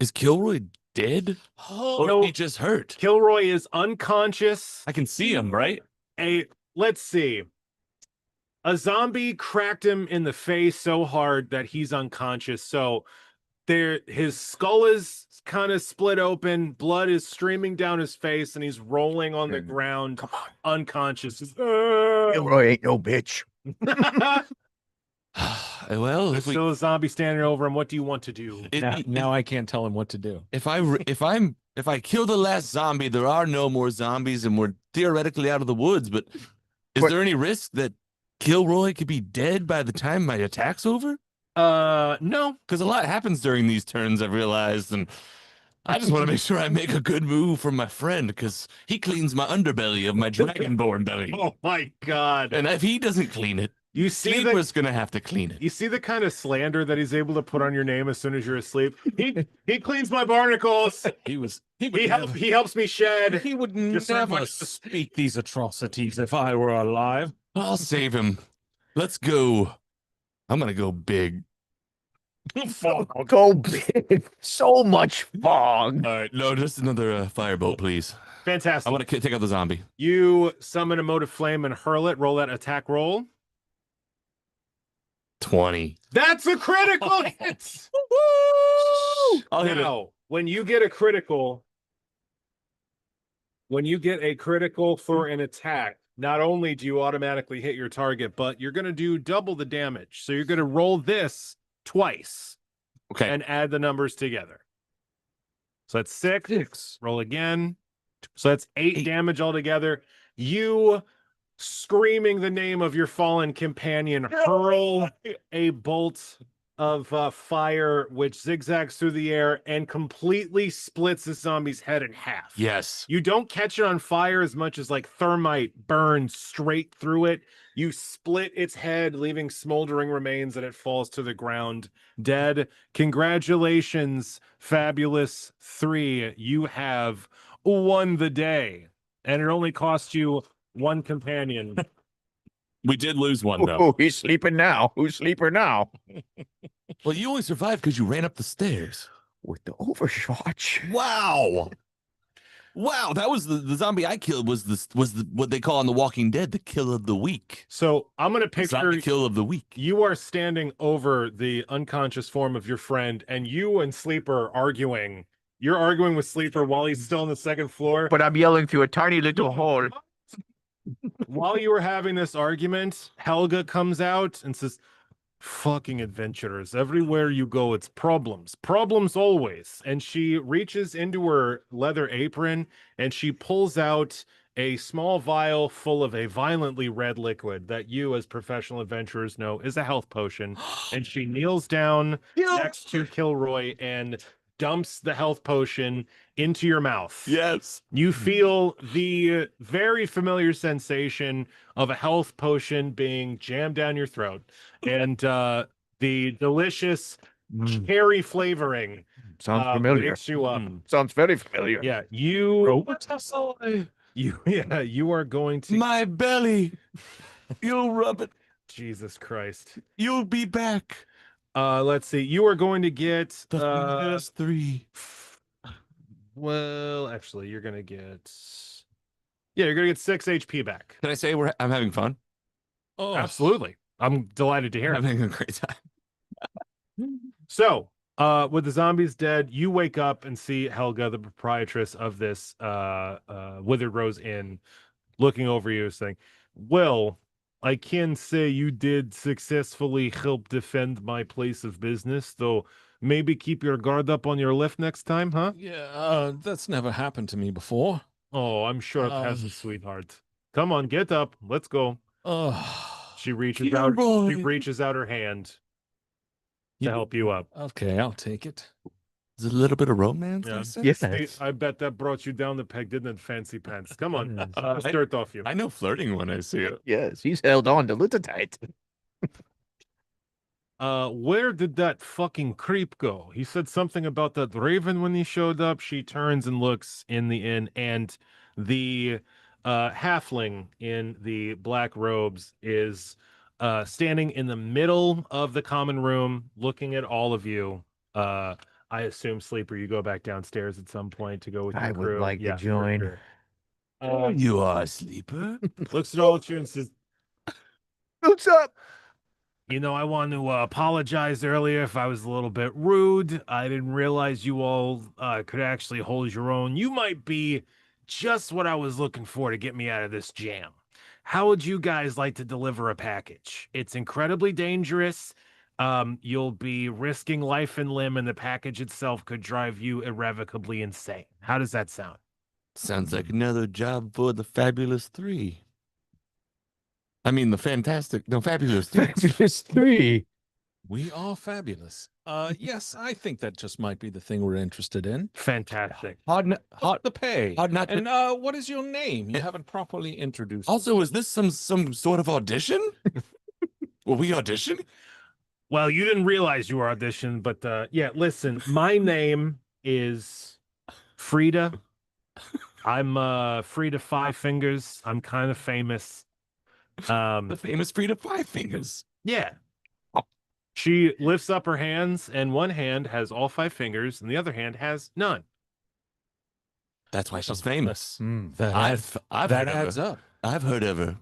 Is Kilroy dead? Or no. he just hurt? Kilroy is unconscious. I can see him, right? Let's see. A zombie cracked him in the face so hard that he's unconscious. So his skull is kind of split open, blood is streaming down his face, and he's rolling on the ground, unconscious. Kilroy ain't no bitch. Well, There's still a zombie standing over him. What do you want to do? Now I can't tell him what to do. if I kill the last zombie, there are no more zombies, and we're theoretically out of the woods. But is there any risk that Kilroy could be dead by the time my attack's over? No, Because a lot happens during these turns, I've realized, and I just want to make sure I make a good move for my friend, because he cleans my underbelly of my dragonborn belly. Oh my God. And if he doesn't clean it, You see Sleeper's gonna have to clean it. You see the kind of slander that he's able to put on your name as soon as you're asleep. He cleans my barnacles. He helps me shed. He would Just so never much- speak these atrocities if I were alive. I'll save him. Let's go. I'm gonna go big. Go big. So much fog. All right, no, just another firebolt, please. Fantastic. I want to take out the zombie. You summon a mote of flame and hurl it. Roll that attack roll. 20. That's a critical hit. I'll hit it. Now, when you get a critical for an attack, not only do you automatically hit your target, but you're going to do double the damage. So you're going to roll this twice Okay. and add the numbers together. So that's 6. Roll again. So that's 8 damage altogether. You, screaming the name of your fallen companion, hurl a bolt of fire which zigzags through the air and completely splits the zombie's head in half. Yes. You don't catch it on fire as much as like thermite burns straight through it. You split its head, leaving smoldering remains, and it falls to the ground dead. Congratulations, Fabulous 3. You have won the day, and it only cost you 1 companion. We did lose one, though. Oh, he's sleeping now. Who's sleeper now? Well, you only survived because you ran up the stairs. With the Overwatch. Wow. Wow, that was the zombie I killed was the what they call on The Walking Dead, the kill of the week. So I'm going to picture Zombie kill of the week. you are standing over the unconscious form of your friend, and you and Sleeper are arguing. You're arguing with Sleeper while he's still on the second floor. But I'm yelling through a tiny little hole. While you were having this argument, Helga comes out and says, "Fucking adventurers, everywhere you go, it's problems. Problems always." And she reaches into her leather apron and she pulls out a small vial full of a violently red liquid that you, as professional adventurers, know is a health potion. And she kneels down next to Kilroy and dumps the health potion into your mouth. Yes. You feel the very familiar sensation of a health potion being jammed down your throat, and the delicious cherry flavoring Sounds familiar. wakes you up. Sounds very familiar. Yeah, you are going to My belly. You'll rub it. Jesus Christ. You'll be back. Let's see. You are going to get The last 3. well, actually, you're gonna get you're gonna get 6 HP back. Can I say I'm having fun? Oh, Absolutely. I'm delighted to hear I'm it. having a great time. So, with the zombies dead, you wake up and see Helga, the proprietress of this Withered Rose Inn, looking over you, saying, "Well, I can say you did successfully help defend my place of business, though maybe keep your guard up on your left next time, huh?" yeah, that's never happened to me before. Oh, I'm sure it hasn't, sweetheart. Come on, get up. Let's go. Oh, She reaches Yeah, out. boy. She reaches out her hand to You- help you up. okay, I'll take it. There's a little bit of romance. Yeah. I said. Yes. Hey, I bet that brought you down the peg, didn't it, fancy pants? Come on, Yes. dirt off you. I know flirting when I see it. Yes, he's held on to little tight. Where did that fucking creep go? He said something about that raven when he showed up. She turns and looks in the inn, and the halfling in the black robes is standing in the middle of the common room, looking at all of you. I assume, Sleeper, you go back downstairs at some point to go with your I would crew. like to Yeah, for join. sure. You are a sleeper. Looks at all of you and says, Boots up. "You know, I want to apologize earlier if I was a little bit rude. I didn't realize you all could actually hold your own. You might be just what I was looking for to get me out of this jam. How would you guys like to deliver a package? It's incredibly dangerous. You'll be risking life and limb, and the package itself could drive you irrevocably insane. How does that sound?" Sounds like another job for the Fabulous 3. I mean, the Fabulous 3. Fabulous 3. We are fabulous. Yes, I think that just might be the thing we're interested in. Fantastic. Hard, Hot the pay. hard not to. And what is your name? You haven't properly introduced. Also, is this some sort of audition? Will we audition? Well, you didn't realize you were auditioned, but yeah, listen, my name is Frida. I'm Frida Five Fingers. I'm kind of famous. The famous Frida Five Fingers. Yeah. She lifts up her hands, and one hand has all 5 fingers, and the other hand has none. That's why she's famous. that I've that heard of adds her. up. I've heard of her.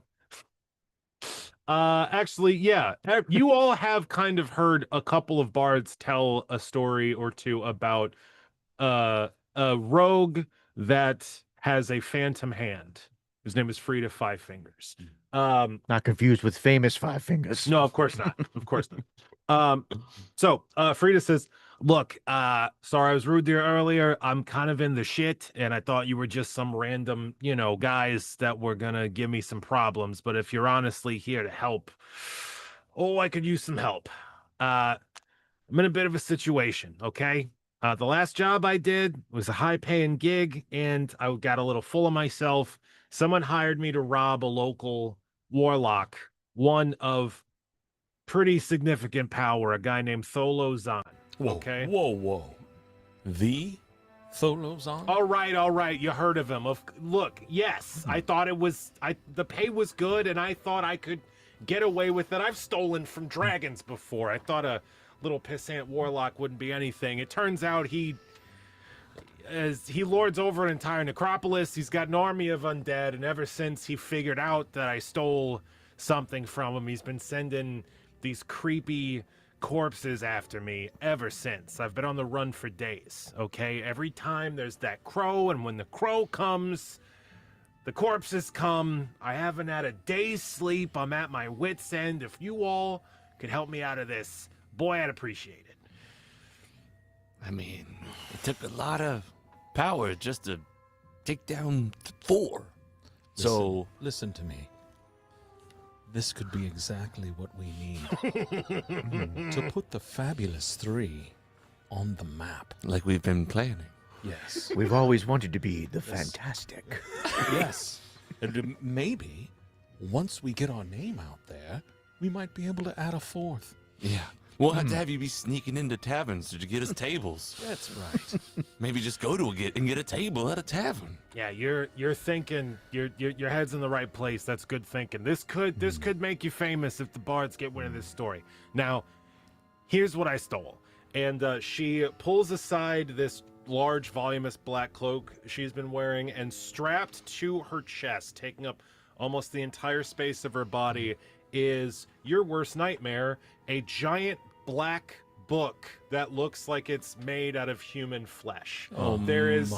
Actually, yeah, you all have kind of heard a couple of bards tell a story or two about a rogue that has a phantom hand. His name is Frida Five Fingers. Not confused with famous Five Fingers. No, of course not. Of course not. So Frida says, "Look, sorry I was rude there earlier. I'm kind of in the shit, and I thought you were just some random, guys that were gonna give me some problems. But if you're honestly here to help, oh, I could use some help. I'm in a bit of a situation, okay? The last job I did was a high-paying gig, and I got a little full of myself. Someone hired me to rob a local warlock, one of pretty significant power, a guy named Tholo Zahn. Whoa, Okay. whoa. The Tholozon? All right. You heard of him. Look, yes, I thought the pay was good, and I thought I could get away with it. I've stolen from dragons before. I thought a little pissant warlock wouldn't be anything. It turns out he lords over an entire necropolis. He's got an army of undead, and ever since he figured out that I stole something from him, he's been sending these creepy corpses after me ever since. I've been on the run for days, okay? Every time there's that crow, and when the crow comes, the corpses come. I haven't had a day's sleep. I'm at my wit's end. If you all could help me out of this, boy, I'd appreciate it." I mean, it took a lot of power just to take down 4. So Listen to me. This could be exactly what we need to put the Fabulous 3 on the map. like we've been planning. Yes. We've always wanted to be the Fantastic. Yes. And maybe once we get our name out there, we might be able to add a 4th. Yeah. We'll have to have you be sneaking into taverns to get us tables. That's right. Maybe just go to get a table at a tavern. Yeah, you're thinking your head's in the right place. That's good thinking. This could make you famous if the bards get wind of this story. Now, here's what I stole. And she pulls aside this large, voluminous black cloak she's been wearing, and strapped to her chest, taking up almost the entire space of her body, is your worst nightmare, a giant black book that looks like it's made out of human flesh. There is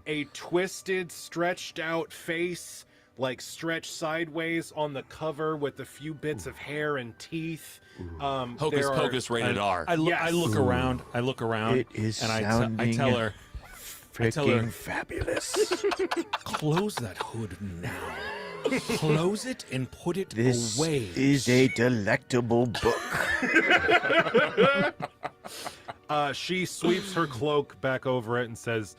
a twisted, stretched out face, like stretched sideways on the cover with a few bits of hair and teeth. Hocus Pocus rated R. I look around. It is and I sounding tell her, freaking fabulous. close that hood now. Close it and put it This away. is a delectable book. She sweeps her cloak back over it and says,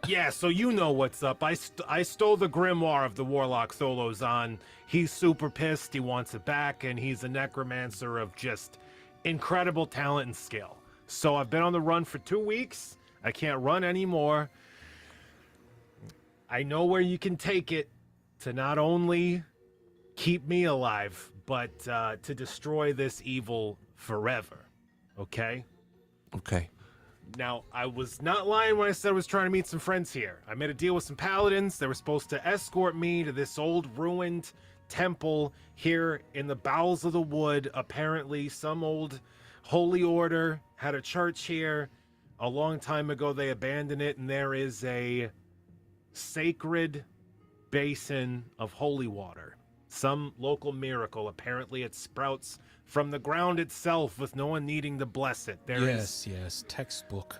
"Yeah, so you know what's up. I stole the grimoire of the warlock Tholozan. He's super pissed. He wants it back, and he's a necromancer of just incredible talent and skill. So I've been on the run for 2 weeks. I can't run anymore. I know where you can take it to not only keep me alive, but to destroy this evil forever. Okay?" Okay. Now, I was not lying when I said I was trying to meet some friends here. I made a deal with some paladins. They were supposed to escort me to this old ruined temple here in the bowels of the wood. Apparently, some old holy order had a church here. A long time ago, they abandoned it, and there is a sacred basin of holy water. Some local miracle. Apparently, it sprouts from the ground itself with no one needing to bless it. There is Yes, textbook.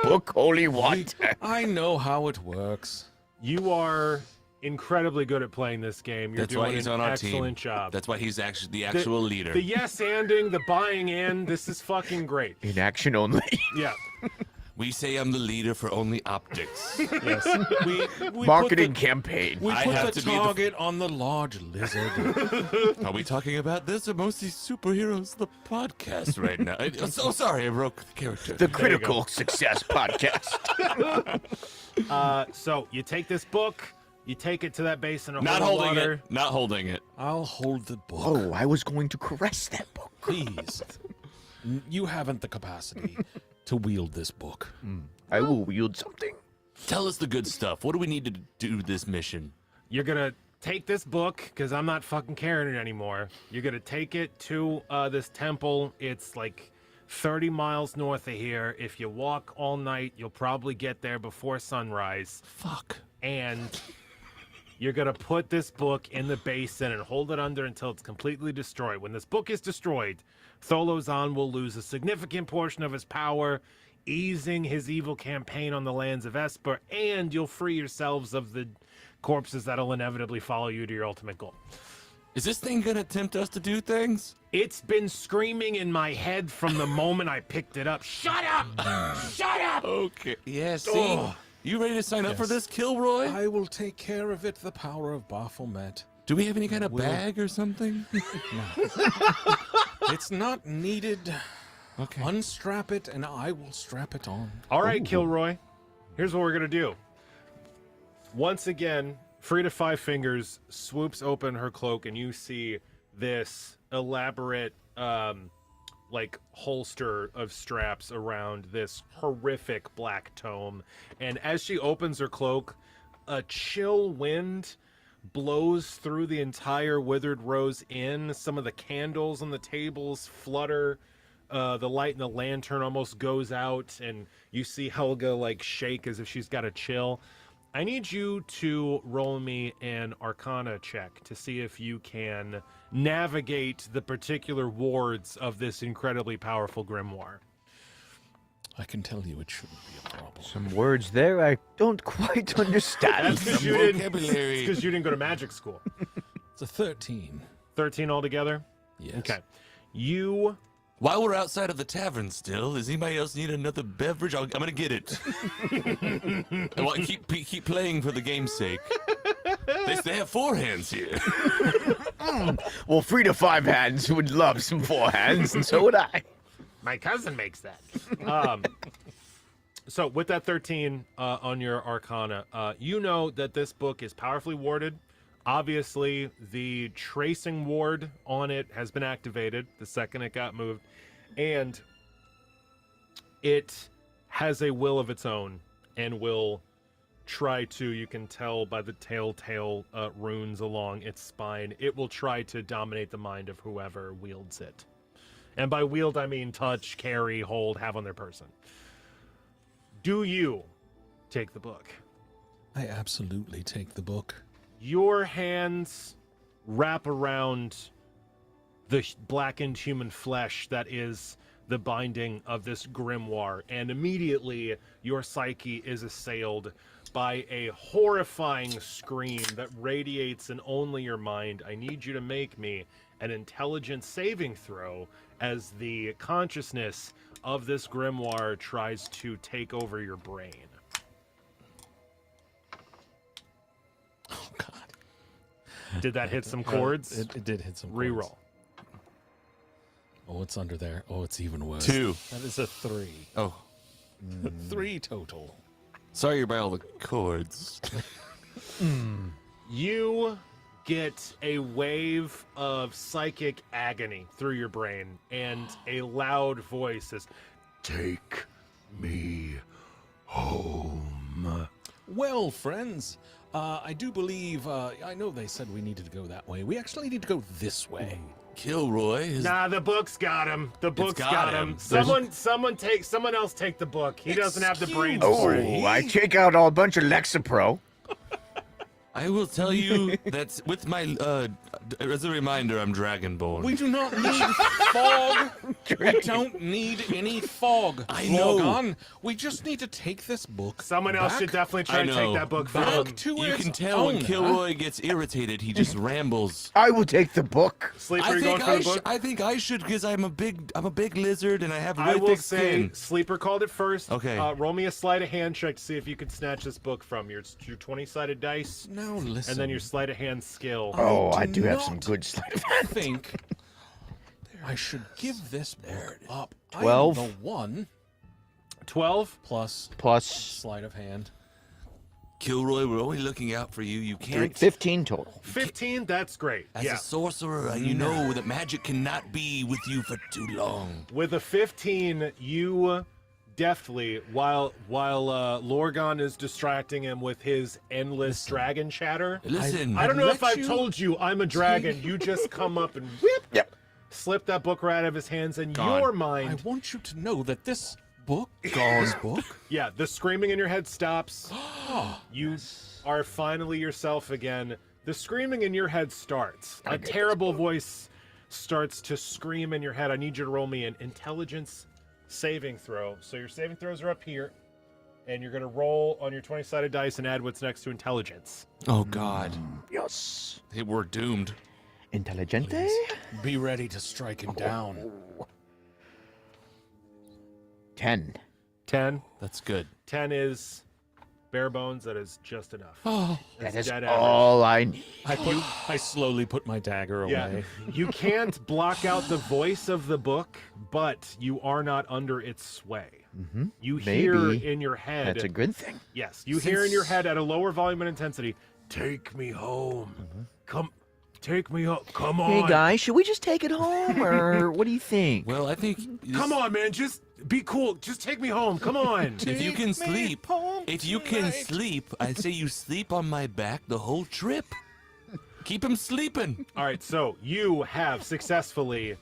Book holy water. I know how it works. You are incredibly good at playing this game. You're That's why doing he's an on our team. excellent job. That's why he's actually the actual leader. The yes-anding, the buying in, this is fucking great. In action only. Yeah. We say I'm the leader for only optics. Yes. We Marketing put campaign. the, we I put have the to be the- target on the large lizard. Are we talking about this or mostly superheroes, the podcast right now? I'm so sorry, I broke the character. The Critical Success Podcast. So you take this book, you take it to that basin of Not holy holding water. it. Not holding it. I'll hold the book. Oh, I was going to caress that book. Please. You haven't the capacity to wield this book. I will wield something. Tell us the good stuff. What do we need to do this mission? You're gonna take this book, because I'm not fucking carrying it anymore. You're gonna take it to this temple. It's like 30 miles north of here. If you walk all night, you'll probably get there before sunrise. Fuck. And you're gonna put this book in the basin and hold it under until it's completely destroyed. When this book is destroyed, Tholozan will lose a significant portion of his power, easing his evil campaign on the lands of Esper, and you'll free yourselves of the corpses that'll inevitably follow you to your ultimate goal. Is this thing gonna tempt us to do things? It's been screaming in my head from the moment I picked it up. Shut up! Shut up! Okay. Yeah, see? Oh. You ready to sign up for Yes. this, Kilroy? I will take care of it, the power of Baphomet. Do we have any kind of Will- bag or something? It's not needed. Okay. Unstrap it, and I will strap it on. All right, Kilroy. Here's what we're gonna do. Once again, Frida Five Fingers swoops open her cloak, and you see this elaborate, like holster of straps around this horrific black tome. And as she opens her cloak, a chill wind blows through the entire Withered Rose Inn. Some of the candles on the tables flutter. The light in the lantern almost goes out, and you see Helga like shake as if she's got a chill. I need you to roll me an Arcana check to see if you can navigate the particular wards of this incredibly powerful grimoire. I can tell you it shouldn't be a problem. Some words there I don't quite understand. That's because Some you didn't. vocabulary. Because you didn't go to magic school. It's a 13. 13 altogether. Yes. Okay. You While we're outside of the tavern still, does anybody else need another beverage? I'm gonna get it. I want keep playing for the game's sake. They have 4 hands here. Well, 3 to 5 hands would love some 4 hands, and so would I. My cousin makes that. So with that 13 on your Arcana, you know that this book is powerfully warded. Obviously, the tracing ward on it has been activated the second it got moved, and it has a will of its own and will try to, you can tell by the telltale runes along its spine, it will try to dominate the mind of whoever wields it. And by wield, I mean touch, carry, hold, have on their person. Do you take the book? I absolutely take the book. Your hands wrap around the blackened human flesh that is the binding of this grimoire, and immediately your psyche is assailed by a horrifying scream that radiates in only your mind. I need you to make me an intelligence saving throw as the consciousness of this grimoire tries to take over your brain. Oh God! Did that hit some chords? It did hit some chords. Reroll. Oh, what's under there? Oh, it's even worse. 2. That is a 3. Oh, 3 total. sorry about all the chords. You get a wave of psychic agony through your brain, and a loud voice says, "Take me home." Well, friends, I do believe, I know they said we needed to go that way. We actually need to go this way. Kilroy is Nah, the book's got him. The book's got got him. him. Someone else take the book. He doesn't have the brains Excuse for Oh, it. me? I take out a bunch of Lexapro. I will tell you that with my as a reminder, I'm Dragonborn. We do not need fog. We don't need any fog. I know. Logon. We just need to take this book. Someone else back- should definitely try I to take know. that book from back him. to You its can tell when owner. Kilroy gets irritated, he just rambles. I will take the book. Sleeper, you going for the book? I think I should because I'm a big lizard and I have a I really will thick say, skin. Sleeper called it first. Okay. Roll me a sleight of hand check to see if you can snatch this book from your 20-sided dice, Now listen. and then your sleight of hand skill. Oh, I do do have some not good sleight of I hand. think I should give this book up. 12. I am the 1 12. plus Plus sleight of hand. Kilroy, we're only looking out for you. You can't. 15 total. 15. That's great. As Yeah. a sorcerer, you know that magic cannot be with you for too long. With a 15, you deftly, while Lorgon is distracting him with his endless dragon chatter. Listen, I don't know if let I've you told you I'm a dragon. You just come up and whip, Yep. slip that book right out of his hands, and Gone. your I mind, want you to know that this book, this book, yeah, the screaming in your head stops. You are finally yourself again. The screaming in your head starts. A terrible voice starts to scream in your head. I need you to roll me an intelligence saving throw. So your saving throws are up here, and you're going to roll on your 20-sided dice and add what's next to intelligence. oh God, Yes. hey, we're doomed. Intelligente? be ready to strike him down. 10. 10. That's good. 10 is bare bones. That is just enough. Oh, That That's is dead average. all I need. I slowly put my dagger Yeah, away. you can't block out the voice of the book, but you are not under its sway. Mm-hmm. You hear Maybe in your head. That's a good thing. Yes, you hear in your head at a lower volume and intensity. Take me home. Come, take me home. Come on. Hey, guys, should we just take it home, or what do you think? well, I think Come on, man. Just be cool. Just take me home. Come on. if you can sleep, if you can tonight. sleep, I say you sleep on my back the whole trip. Keep him sleeping. All right, so you have successfully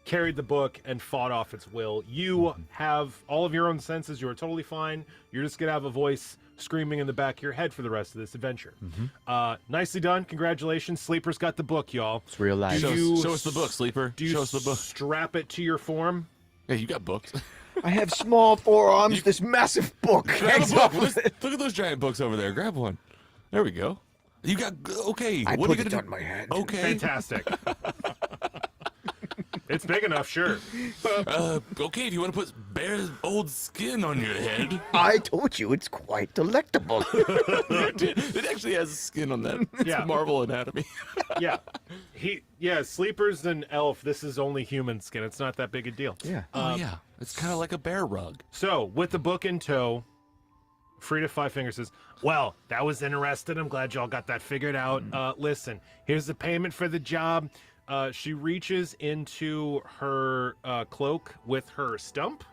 carried the book and fought off its will. You have all of your own senses. You are totally fine. You're just gonna have a voice screaming in the back of your head for the rest of this adventure. Nicely done. Congratulations. Sleeper's got the book, y'all. It's real life. Do Show, you show us the book, sleeper. Do you Show us the book. strap it to your form? Hey, you got books. I have small forearms. This massive book Grab a hangs book. off Look, of it. look at those giant books over there. Grab one. There we go. You got okay. I what put are you it gonna on my head. Okay. Fantastic. It's big enough, sure. Okay, if you want to put bear old skin on your head. I told you it's quite delectable. It actually has skin on that. It's Yeah. Marvel anatomy. Yeah. Sleeper's an elf. This is only human skin. It's not that big a deal. Yeah. Oh yeah, it's kind of like a bear rug. So, with the book in tow, Frida Five Fingers says, well, that was interesting. I'm glad y'all got that figured out. Listen, here's the payment for the job. She reaches into her cloak with her stump,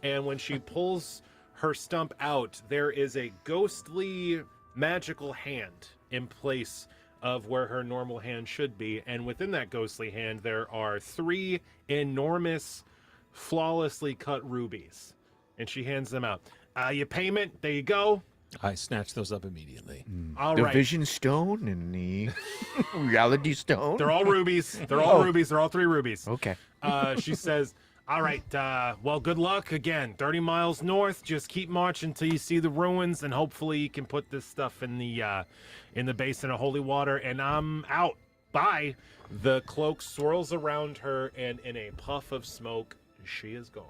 and when she pulls her stump out, there is a ghostly magical hand in place of where her normal hand should be, and within that ghostly hand there are 3 enormous, flawlessly cut rubies, and she hands them out. Your payment, there you go. I snatched those up immediately. All The right. Vision Stone and the Reality Stone. They're all rubies. They're all Oh. rubies. They're all 3 rubies. Okay. She says, all right, well, good luck. Again, 30 miles north. Just keep marching until you see the ruins, and hopefully you can put this stuff in the basin of holy water, and I'm out. Bye. The cloak swirls around her, and in a puff of smoke, she is gone.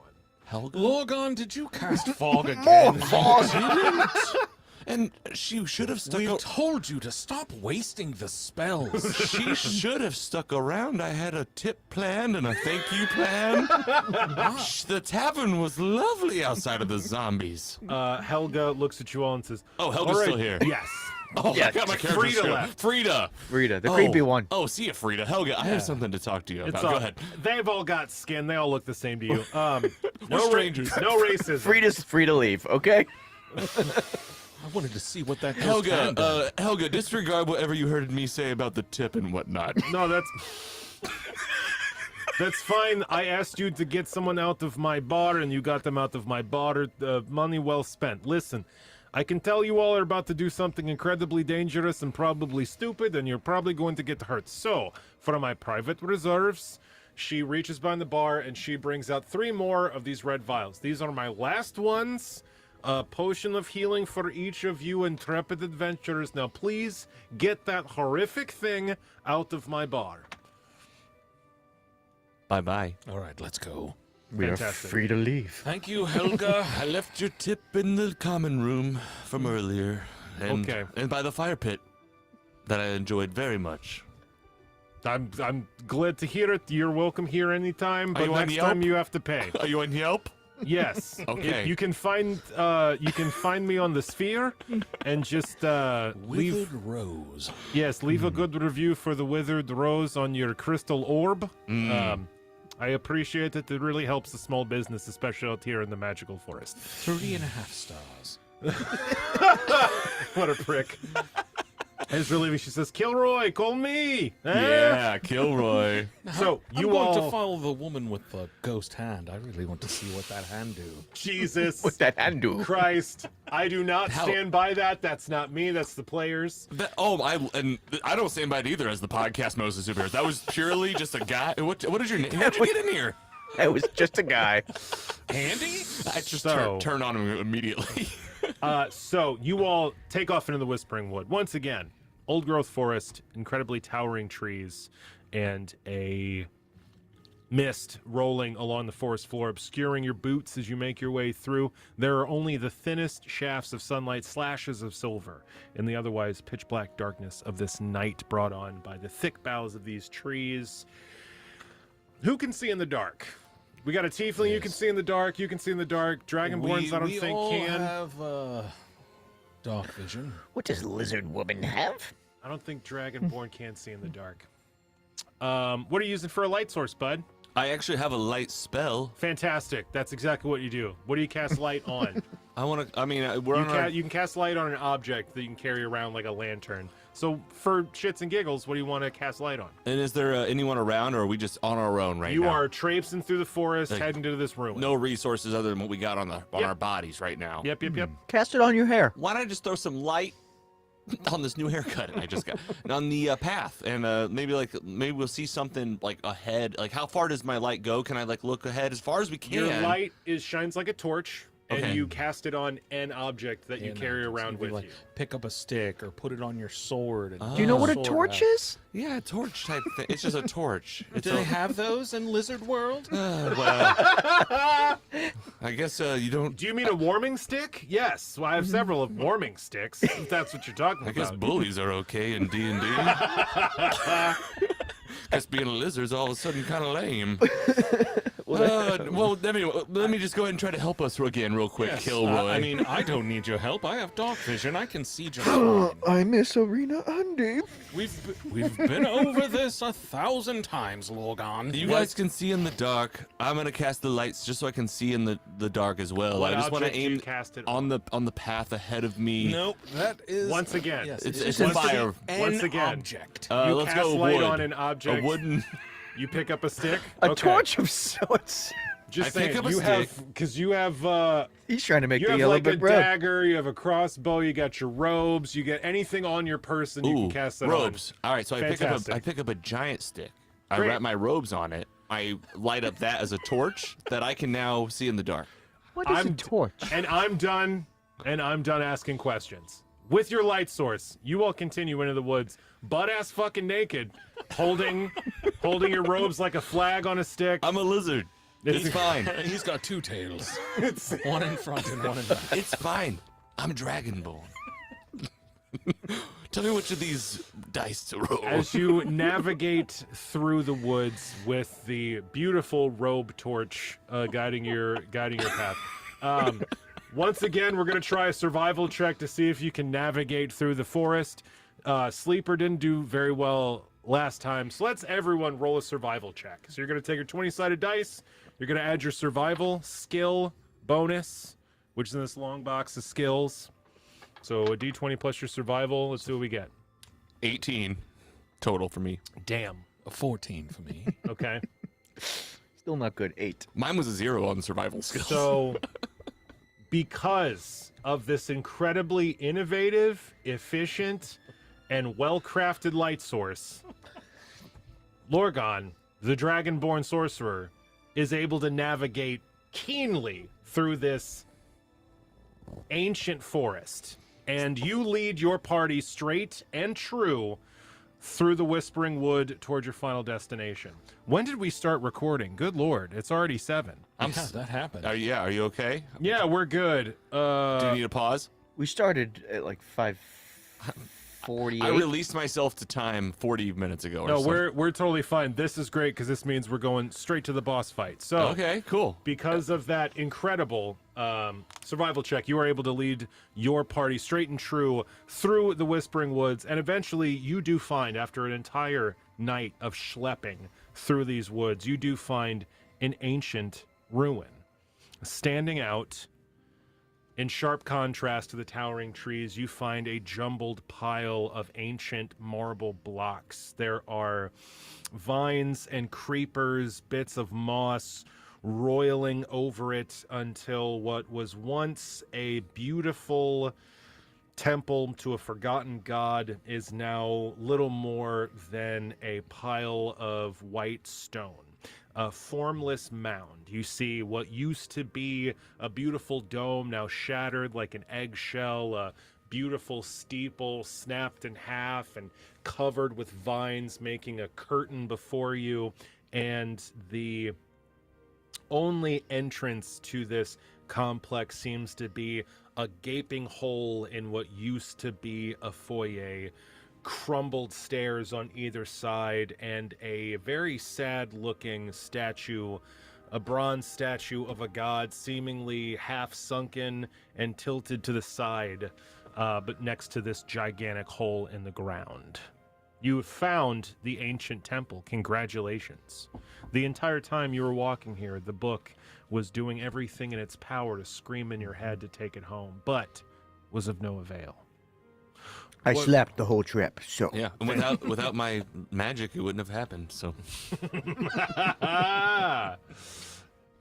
Helga? Lorgon, did you cast fog More again? fog. And she should have stuck. We've told you to stop wasting the spells. She should have stuck around. I had a tip planned and a thank you plan. The tavern was lovely outside of the zombies. Helga looks at you all and says, Oh, Helga's all right, still here. Yes. Oh, Yeah, I got my character Frida skill. left. Frida. Frida, the creepy one. Oh, see ya, Frida. Helga, I have something to talk to you about. It's Go all, ahead. They've all got skin. They all look the same to you. We're strangers. No racism. Frida's free to leave, okay? I wanted to see what that ghost Helga, hand did. Helga, disregard whatever you heard me say about the tip and whatnot. No, that's fine. I asked you to get someone out of my bar, and you got them out of my bar. Money well spent. Listen, I can tell you all are about to do something incredibly dangerous and probably stupid, and you're probably going to get hurt. So, for my private reserves, she reaches behind the bar and she brings out 3 more of these red vials. These are my last ones. A potion of healing for each of you intrepid adventurers. Now, please get that horrific thing out of my bar. Bye-bye. All right, let's go. We are Fantastic. free to leave. Thank you, Helga. I left your tip in the common room from earlier. And, Okay. And by the fire pit that I enjoyed very much. I'm glad to hear it. You're welcome here anytime, but you on next time Yelp? you have to pay. Are you on Yelp? Yes. Okay. You can find me on the Sphere and just leave Withered Rose. leave a good review for the Withered Rose on your crystal orb. I appreciate it. It really helps the small business, especially out here in the magical forest. 3.5 stars. What a prick. Ezra leaving, she says, Kilroy, call me. Eh? Yeah, Kilroy. So I'm you going all to follow the woman with the ghost hand. I really want to see what that hand do. Jesus. What's that hand do? Christ, I do not How- stand by that. That's not me. That's the players. I don't stand by it either as the podcast Moses Superheroes. That was purely just a guy. What is your name? How'd you get in here? That was just a guy. Andy? I just So- turn on him immediately. So you all take off into the Whispering Wood. Once again, old growth forest, incredibly towering trees, and a mist rolling along the forest floor, obscuring your boots as you make your way through. There are only the thinnest shafts of sunlight, slashes of silver, in the otherwise pitch black darkness of this night brought on by the thick boughs of these trees. Who can see in the dark? We got a tiefling you can see in the dark. You can see in the dark. Dragonborns, I don't think all can. have dark vision. What does Lizard Woman have? I don't think Dragonborn can see in the dark. What are you using for a light source, bud? I actually have a light spell. Fantastic. That's exactly what you do. What do you cast light on? You can cast light on an object that you can carry around like a lantern. So for shits and giggles, what do you want to cast light on? And is there anyone around, or are we just on our own right You now? are traipsing through the forest, Like, heading to this ruin. No resources other than what we got on Yep. our bodies right now. Yep. Cast it on your hair. Why don't I just throw some light on this new haircut I just got on the path, and maybe we'll see something like ahead. Like, how far does my light go? Can I look ahead as far as we can? Your light shines like a torch, and Okay. you cast it on an object that you And carry objects. around You could, with like, you. Pick up a stick or put it on your sword. And Do you know what a sword torch out. is? Yeah, a torch type thing. It's just a torch. It's Do they have those in Lizard World? well, I guess you don't. Do you mean a warming stick? Yes. Well, I have several of warming sticks. If that's what you're talking I guess about. bullies are okay in D&D. Guess being a lizard's all of a sudden kind of lame. Well, let me just go ahead and try to help us again real quick, Kilroy. I mean, I don't need your help. I have dark vision. I can see just fine. I miss Arena Andy. We've been over this 1,000 times, Lorgon. you guys can see in the dark. I'm gonna cast the lights just so I can see in the dark as well. What I just want to object do you aim cast it on the path ahead of me. Nope, that is Once again. Yes, It's- it it's is a fire. an Once again. object. You Let's cast go light wood. on an object. A wooden. You pick up a stick. A Okay. torch of sorts. Just I pick saying, up a you stick. have because you have He's trying to make you the have yellow like a brick road. dagger, you have a crossbow, you got your robes, you get anything on your person, you can cast that robes. All right, so I Fantastic. pick up a giant stick. I Great. wrap my robes on it. I light up that as a torch that I can now see in the dark. What is a I'm- torch? on. And I'm done asking questions. With your light source, you all continue into the woods, butt ass fucking naked, holding your robes like a flag on a stick. I'm a lizard. It's fine. He's got two tails, It's- one in front and one in back. It's fine. I'm Dragonborn. Tell me which of these dice to roll. As you navigate through the woods with the beautiful robe torch guiding your path. Once again, we're going to try a survival check to see if you can navigate through the forest. Sleeper didn't do very well last time, so let's everyone roll a survival check. So you're going to take your 20-sided dice. You're going to add your survival skill bonus, which is in this long box of skills. So a d20 plus your survival. Let's see what we get. 18 total for me. Damn. A 14 for me. Okay. Still not good. 8. Mine was a 0 on survival skills. So, because of this incredibly innovative, efficient, and well-crafted light source, Lorgon, the Dragonborn sorcerer, is able to navigate keenly through this ancient forest. And you lead your party straight and true through the Whispering Wood towards your final destination. When did we start recording? Good Lord, it's already 7. Yeah, that happened. Are you okay? Yeah, we're good. Do you need a pause? We started at like 5:48. I released myself to time 40 minutes ago. No, or so. we're totally fine. This is great because this means we're going straight to the boss fight. So, Okay, cool. because of that incredible survival check, you are able to lead your party straight and true through the Whispering Woods, and eventually you do find, after an entire night of schlepping through these woods, you do find an ancient ruin standing out. In sharp contrast to the towering trees, you find a jumbled pile of ancient marble blocks. There are vines and creepers, bits of moss roiling over it until what was once a beautiful temple to a forgotten god is now little more than a pile of white stone. A formless mound. You see what used to be a beautiful dome now shattered like an eggshell, a beautiful steeple snapped in half and covered with vines, making a curtain before you, and the only entrance to this complex seems to be a gaping hole in what used to be a foyer, crumbled stairs on either side, and a very sad looking statue, a bronze statue of a god seemingly half sunken and tilted to the side, but next to this gigantic hole in the ground. You have found the ancient temple. Congratulations. The entire time you were walking here, the book was doing everything in its power to scream in your head to take it home, but was of no avail. I What- slept the whole trip, so Yeah, and without my magic, it wouldn't have happened. So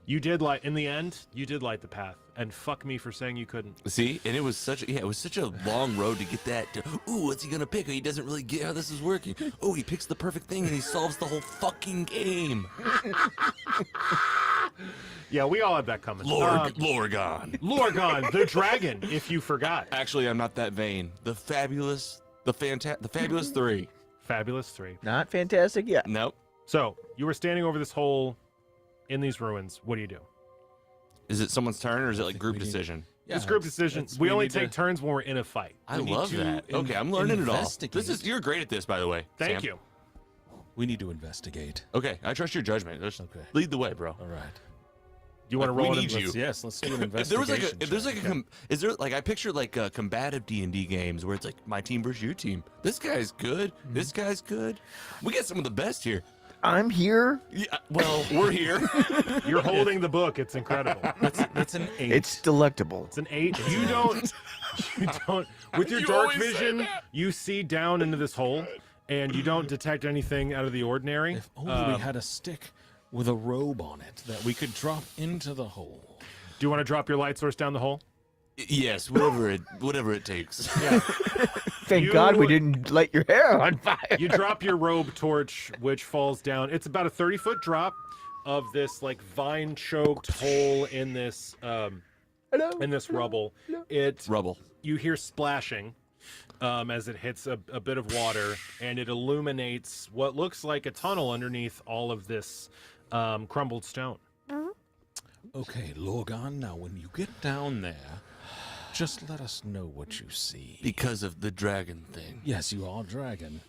You did light, in the end, you did light the path, and fuck me for saying you couldn't. see, and it was such a long road to get that. Ooh, what's he gonna pick? He doesn't really get how this is working. Oh, he picks the perfect thing and he solves the whole fucking game. Yeah, we all had that coming. Lorgon. Lorgon, the dragon, if you forgot. Actually, I'm not that vain. The fabulous three. Fabulous 3. Not fantastic yet. Nope. So, you were standing over this hole in these ruins. What do you do? Is it someone's turn or is it like think group we need- decision? It's group decision. it's- We only need take to- turns when we're in a fight. I We need love to that. Okay, I'm learning it all. investigate. You're great at this, by the way. Thank Sam. you. We need to investigate. Okay, I trust your judgment. Just Okay. lead the way, bro. All right. Do you want to Like, we roll need an you. Yes, let's do an If investigation. there was like a, if there's check. like a, is there like I picture like combative D&D games where it's like my team versus your team. This guy's good. This guy's good. We got some of the best here. I'm here. Yeah, well, we're here. You're holding the book. It's incredible. That's an 8. It's delectable. It's an 8. You don't with your You dark always say vision, that. you see down into this hole and you don't detect anything out of the ordinary. If only we had a stick with a robe on it that we could drop into the hole. Do you want to drop your light source down the hole? Yes, whatever it takes. Thank You- God we didn't light your hair on fire. You drop your robe torch, which falls down. It's about a 30-foot drop of this like vine-choked hole in this Hello? in this rubble. It Rubble. you hear splashing as it hits a bit of water, and it illuminates what looks like a tunnel underneath all of this crumbled stone. Okay, Lorgon, now when you get down there, just let us know what you see. Because of the dragon thing. Yes, you are a dragon.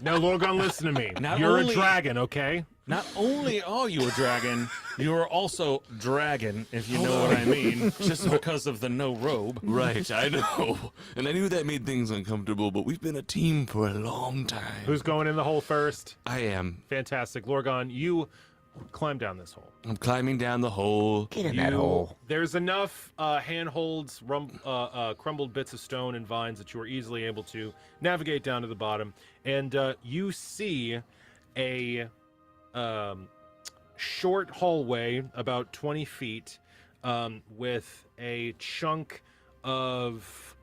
Now, Lorgon, listen to me. Not You're only- a dragon, okay? Not only are you a dragon, you are also dragon, if you know what I mean, just because of the no robe. Right, I know. And I knew that made things uncomfortable, but we've been a team for a long time. Who's going in the hole first? I am. Fantastic. Lorgon, you climb down this hole. I'm climbing down the hole. Get in that hole. There's enough handholds, crumbled bits of stone and vines that you are easily able to navigate down to the bottom. And you see a short hallway, about 20 feet, with a chunk of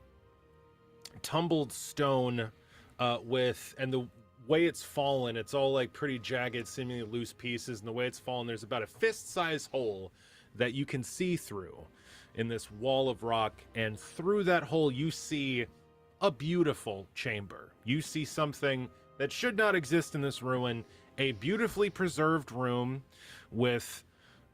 tumbled stone and the way it's fallen, it's all like pretty jagged, seemingly loose pieces, and the way it's fallen, there's about a fist-sized hole that you can see through in this wall of rock, and through that hole you see a beautiful chamber. You see something that should not exist in this ruin, a beautifully preserved room with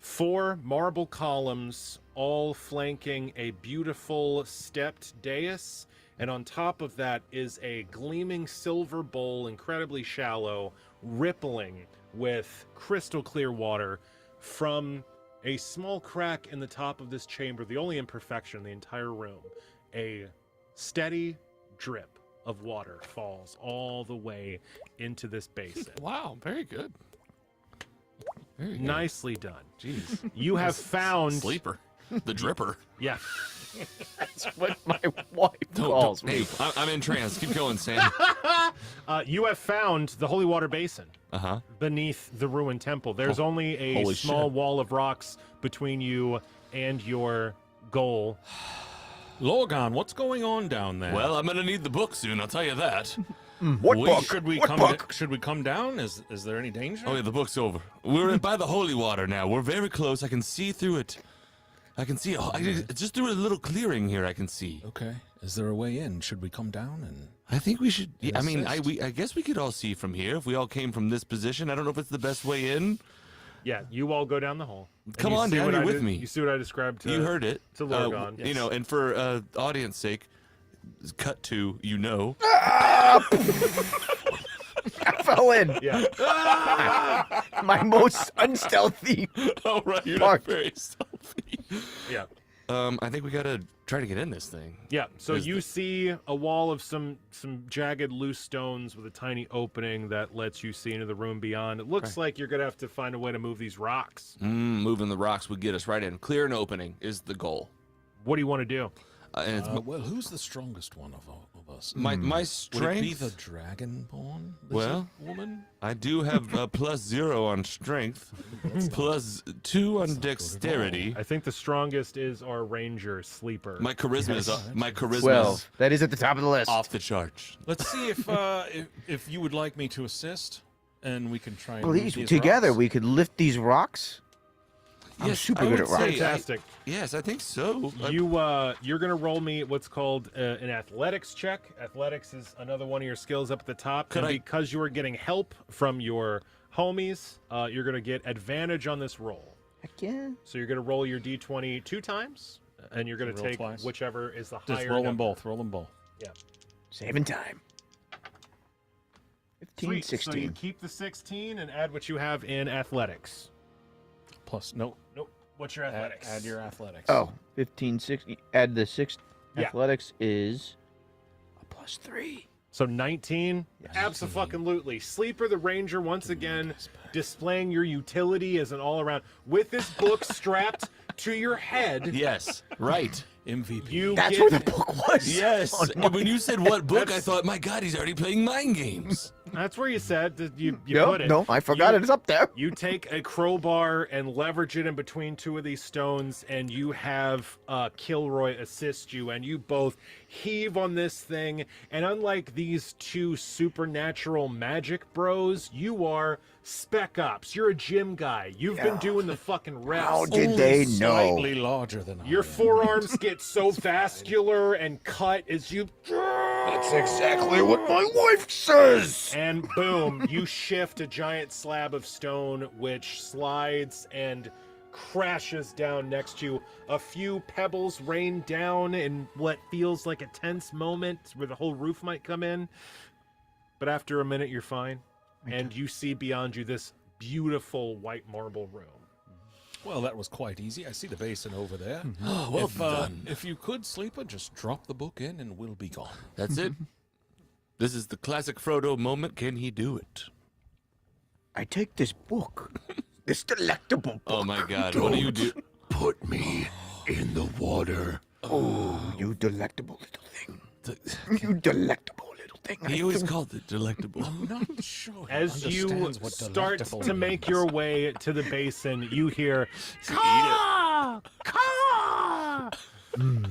4 marble columns, all flanking a beautiful stepped dais. And on top of that is a gleaming silver bowl, incredibly shallow, rippling with crystal clear water from a small crack in the top of this chamber, the only imperfection in the entire room. A steady drip of water falls all the way into this basin. Wow, very good. Very good. Nicely done. Jeez. You have found... Sleeper. The dripper. Yeah. That's what my wife calls me. Hey, I'm in trance. Keep going, Sam. You have found the holy water basin Uh-huh. beneath the ruined temple. There's only a holy small shit. wall of rocks between you and your goal. Lorgon, what's going on down there? Well, I'm gonna need the book soon, I'll tell you that. What book? should we What come? book? Should we come down? Is there any danger? Oh yeah, the book's over. We're by the holy water now. We're very close. I can see through it. I can see. Just through a little clearing here. I can see. Okay. Is there a way in? Should we come down and? I think we should. Yeah, I mean, assist? I guess we could all see from here if we all came from this position. I don't know if it's the best way in. Yeah, you all go down the hole. And Come you on see down what here I with did- me. You see what I described to You heard it. to Lorgon. You know, and for audience sake, cut to you know. I fell in. Yeah. My most unstealthy. Oh right, you're Fuck. not very stealthy. Yeah. I think we gotta try to get in this thing. Yeah. So Is you the- see a wall of some jagged loose stones with a tiny opening that lets you see into the room beyond. It looks like you're gonna have to find a way to move these rocks. Moving the rocks would get us right in. Clear an opening is the goal. What do you want to do? And it's Well, who's the strongest one of us? my Would it be strength. the dragonborn? Well, woman. I do have +0 on strength, +2 on dexterity. I think the strongest is our ranger sleeper. My charisma is my charisma 12. is That is at the top of the list. off the charts. Let's see if you would like me to assist. and we can try and move Please, these together rocks. we could lift these rocks. I'm Yes, super I good would at rocks. say Fantastic. Yes, I think so. You're gonna roll me what's called an athletics check. Athletics is another one of your skills up at the top. Could and I- because you are getting help from your homies, you're gonna get advantage on this roll. Heck yeah. So you're gonna roll your d20 2 times, and you're gonna Roll take twice. whichever is the Just higher roll them number. both. Roll them both. Saving time. 15, Sweet. So you 16. keep the 16 and add what you have in athletics. Plus, no. Nope. What's your athletics? Add your athletics. Oh, 15, 16. Add the 6. Yeah. Athletics is a +3. So 19, Yes. abso-fucking-lutely. Sleeper the Ranger once again displaying your utility as an all-around with this book strapped to your head. Yes, right. MVP. You That's get, where the book was. Yes. on And when you said what book, I That's- thought, my God, he's already playing mind games. That's where you said that you no, put it. no, I forgot You- it's up there. You take a crowbar and leverage it in between two of these stones, and you have Kilroy assist you, and you both heave on this thing. And unlike these two supernatural magic bros, you are spec ops. You're a gym guy. You've been Yeah. doing the fucking reps. How did Only they know? Slightly larger than Your I am. forearms get so vascular and cut as you. That's exactly what my wife says. And boom, you shift a giant slab of stone which slides and crashes down next to you. A few pebbles rain down in what feels like a tense moment where the whole roof might come in. But after a minute, you're fine. And you see beyond you this beautiful white marble room. Well, that was quite easy. I see the basin over there. Oh, well if, done. if you could, Sleeper, just drop the book in and we'll be gone. That's it. This is the classic Frodo moment. Can he do it? I take this book, this delectable book. Oh my God! What do you do? Put me in the water. Oh, you delectable little thing. The- You delectable little thing. He always called it delectable. I'm not sure. he As you understands what start delectable to make means. your way to the basin, you hear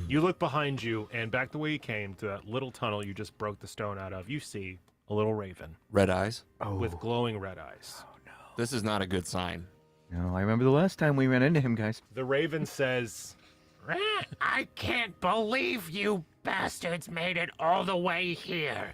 You look behind you, and back the way you came to that little tunnel you just broke the stone out of, you see a little raven Red eyes. Oh, with glowing red eyes. This is not a good sign. no, I remember the last time we ran into him, guys. The raven says, I can't believe you bastards made it all the way here.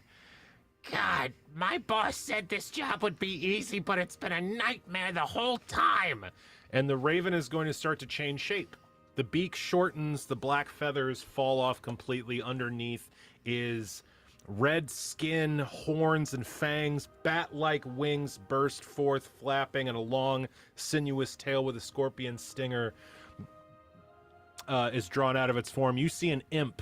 God, my boss said this job would be easy, but it's been a nightmare the whole time. and the raven is going to start to change shape. The beak shortens, the black feathers fall off completely. Underneath is red skin, horns, and fangs. Bat-like wings burst forth, flapping, and a long, sinuous tail with a scorpion stinger is drawn out of its form. You see an imp,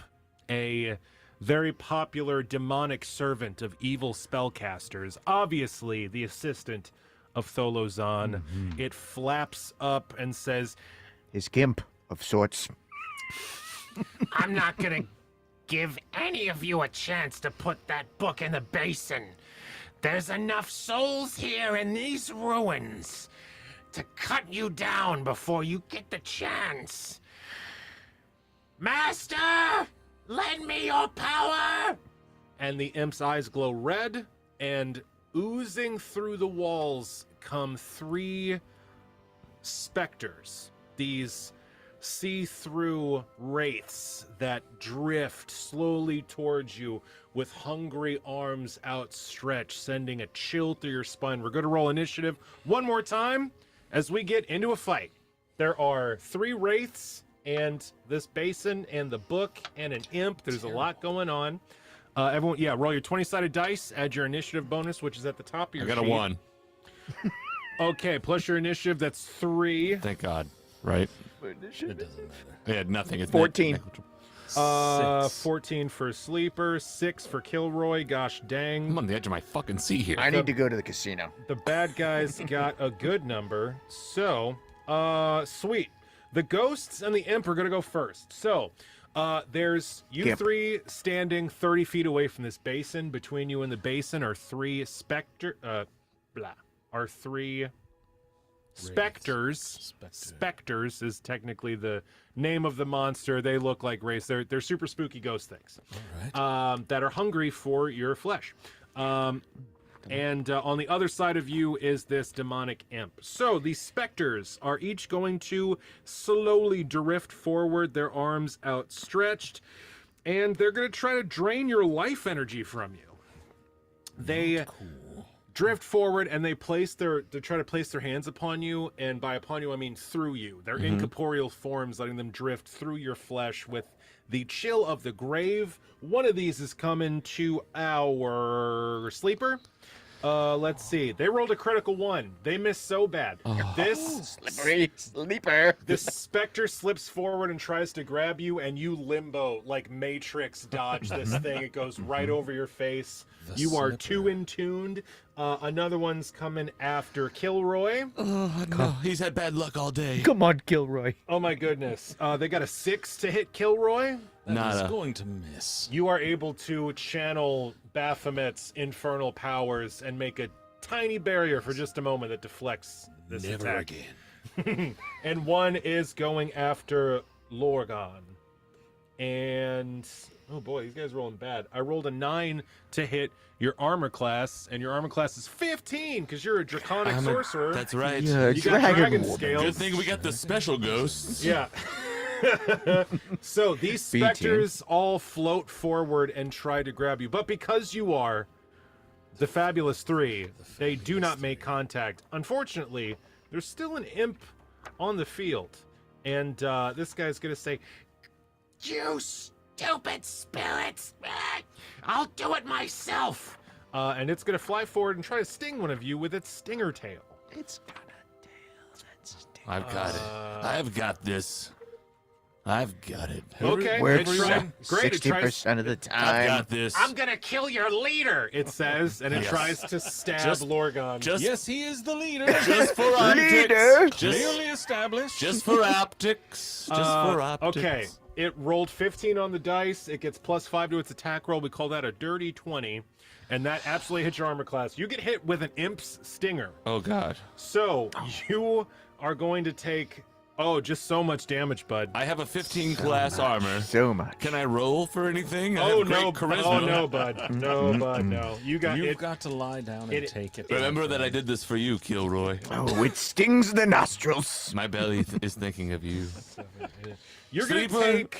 a very popular demonic servant of evil spellcasters, obviously the assistant of Tholozan. It flaps up and says, His gimp of sorts. I'm not gonna give any of you a chance to put that book in the basin. There's enough souls here in these ruins to cut you down before you get the chance. Master, lend me your power! and the imp's eyes glow red, and oozing through the walls come 3 specters. These see-through wraiths that drift slowly towards you with hungry arms outstretched, sending a chill through your spine. We're going to roll initiative one more time as we get into a fight. There are 3 wraiths and this basin and the book and an imp. There's a lot going on. Everyone, yeah, roll your 20-sided dice, add your initiative bonus, which is at the top of I your got a sheet. 1. Okay, plus your initiative, that's 3. Thank God. Right? It doesn't matter. I had nothing. It's 14. negligible. 14 for Sleeper, 6 for Kilroy. Gosh I'm dang. on the edge of my fucking seat here. I need to go to the casino. The bad guys got a good number. So, sweet. The ghosts and the imp are going to go first. So, there's you Gimp. 3 standing 30 feet away from this basin. Between you and the basin are 3 specters. Specters is technically the name of the monster. They look like wraiths. They're super spooky ghost things All right. that are hungry for your flesh. And on the other side of you is this demonic imp. So the specters are each going to slowly drift forward, their arms outstretched, and they're going to try to drain your life energy from you. They drift forward and they try to place their hands upon you, and by upon you I mean through you. They're incorporeal forms, letting them drift through your flesh with the chill of the grave. One of these is coming to our sleeper. Let's see. They rolled a critical 1. They missed so bad. This Slippery sleeper. this specter slips forward and tries to grab you, and you limbo like Matrix dodge this thing. It goes right over your face. You are too in tuned. Another one's coming after Kilroy. Oh, no. He's had bad luck all day. Come on, Gilroy. Oh my goodness. They got a 6 to hit Kilroy. That is Nada. going to miss. You are able to channel Baphomet's infernal powers and make a tiny barrier for just a moment that deflects this Never attack. again. And one is going after Lorgon. And oh boy, these guys are rolling bad. I rolled a 9 to hit your armor class, and your armor class is 15 because you're a draconic sorcerer. That's right. Yeah, You got dragon Good scales. thing we got the special ghosts. Yeah. So these B team. specters all float forward and try to grab you, but because you are the Fabulous Three, they do not make contact. Unfortunately, there's still an imp on the field, and this guy's gonna say, You stupid spirits! I'll do it myself! and it's gonna fly forward and try to sting one of you with its stinger tail. It's got a tail that's I've got it. I've got this. I've got it. Okay, works it tries- great. It tries. 60% of the I've time. got this. I'm gonna kill your leader! It says, and it Yes. tries to stab Just- Lorgon. Just, Yes, he is the leader. just for Leader. optics. Clearly established. Just for optics. Just for optics. Okay, it rolled 15 on the dice. It gets +5 to its attack roll. We call that a dirty 20, and that absolutely hits your armor class. You get hit with an imp's stinger. Oh God. So you are going to take just so much damage, bud. I have a 15 class armor. So much. Can I roll for anything? I Oh have great no, charisma. oh no, bud, no, bud, no. You got You've it. got to lie down and it- take it. Remember that I did this for you, Kilroy. Oh, it stings the nostrils. My belly is thinking of you. You're gonna Sleeper. take.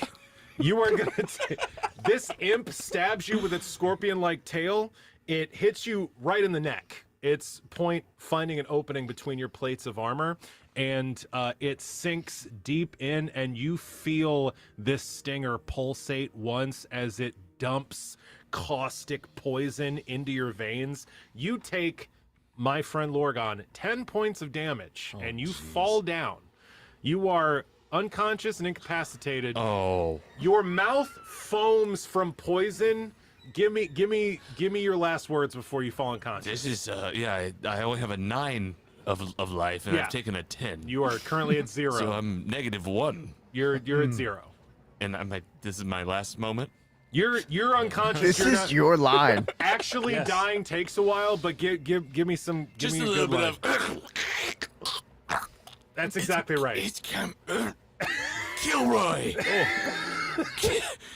You are gonna take. This imp stabs you with its scorpion-like tail. It hits you right in the neck. Its point finding an opening between your plates of armor, and it sinks deep in, and you feel this stinger pulsate once as it dumps caustic poison into your veins. You take, my friend Lorgon, 10 points of damage, and you fall down. You are unconscious and incapacitated. Oh. Your mouth foams from poison. Give me your last words before you fall unconscious. This is I only have a 9 of life, and Yeah. I've taken a 10. You are currently at 0. So I'm -1, You're at 0. and this is my last moment. You're unconscious. This You're is not- your line. actually dying takes a while, but give me some. Give Just me a a little good bit one. of. That's exactly right. It's Kilroy.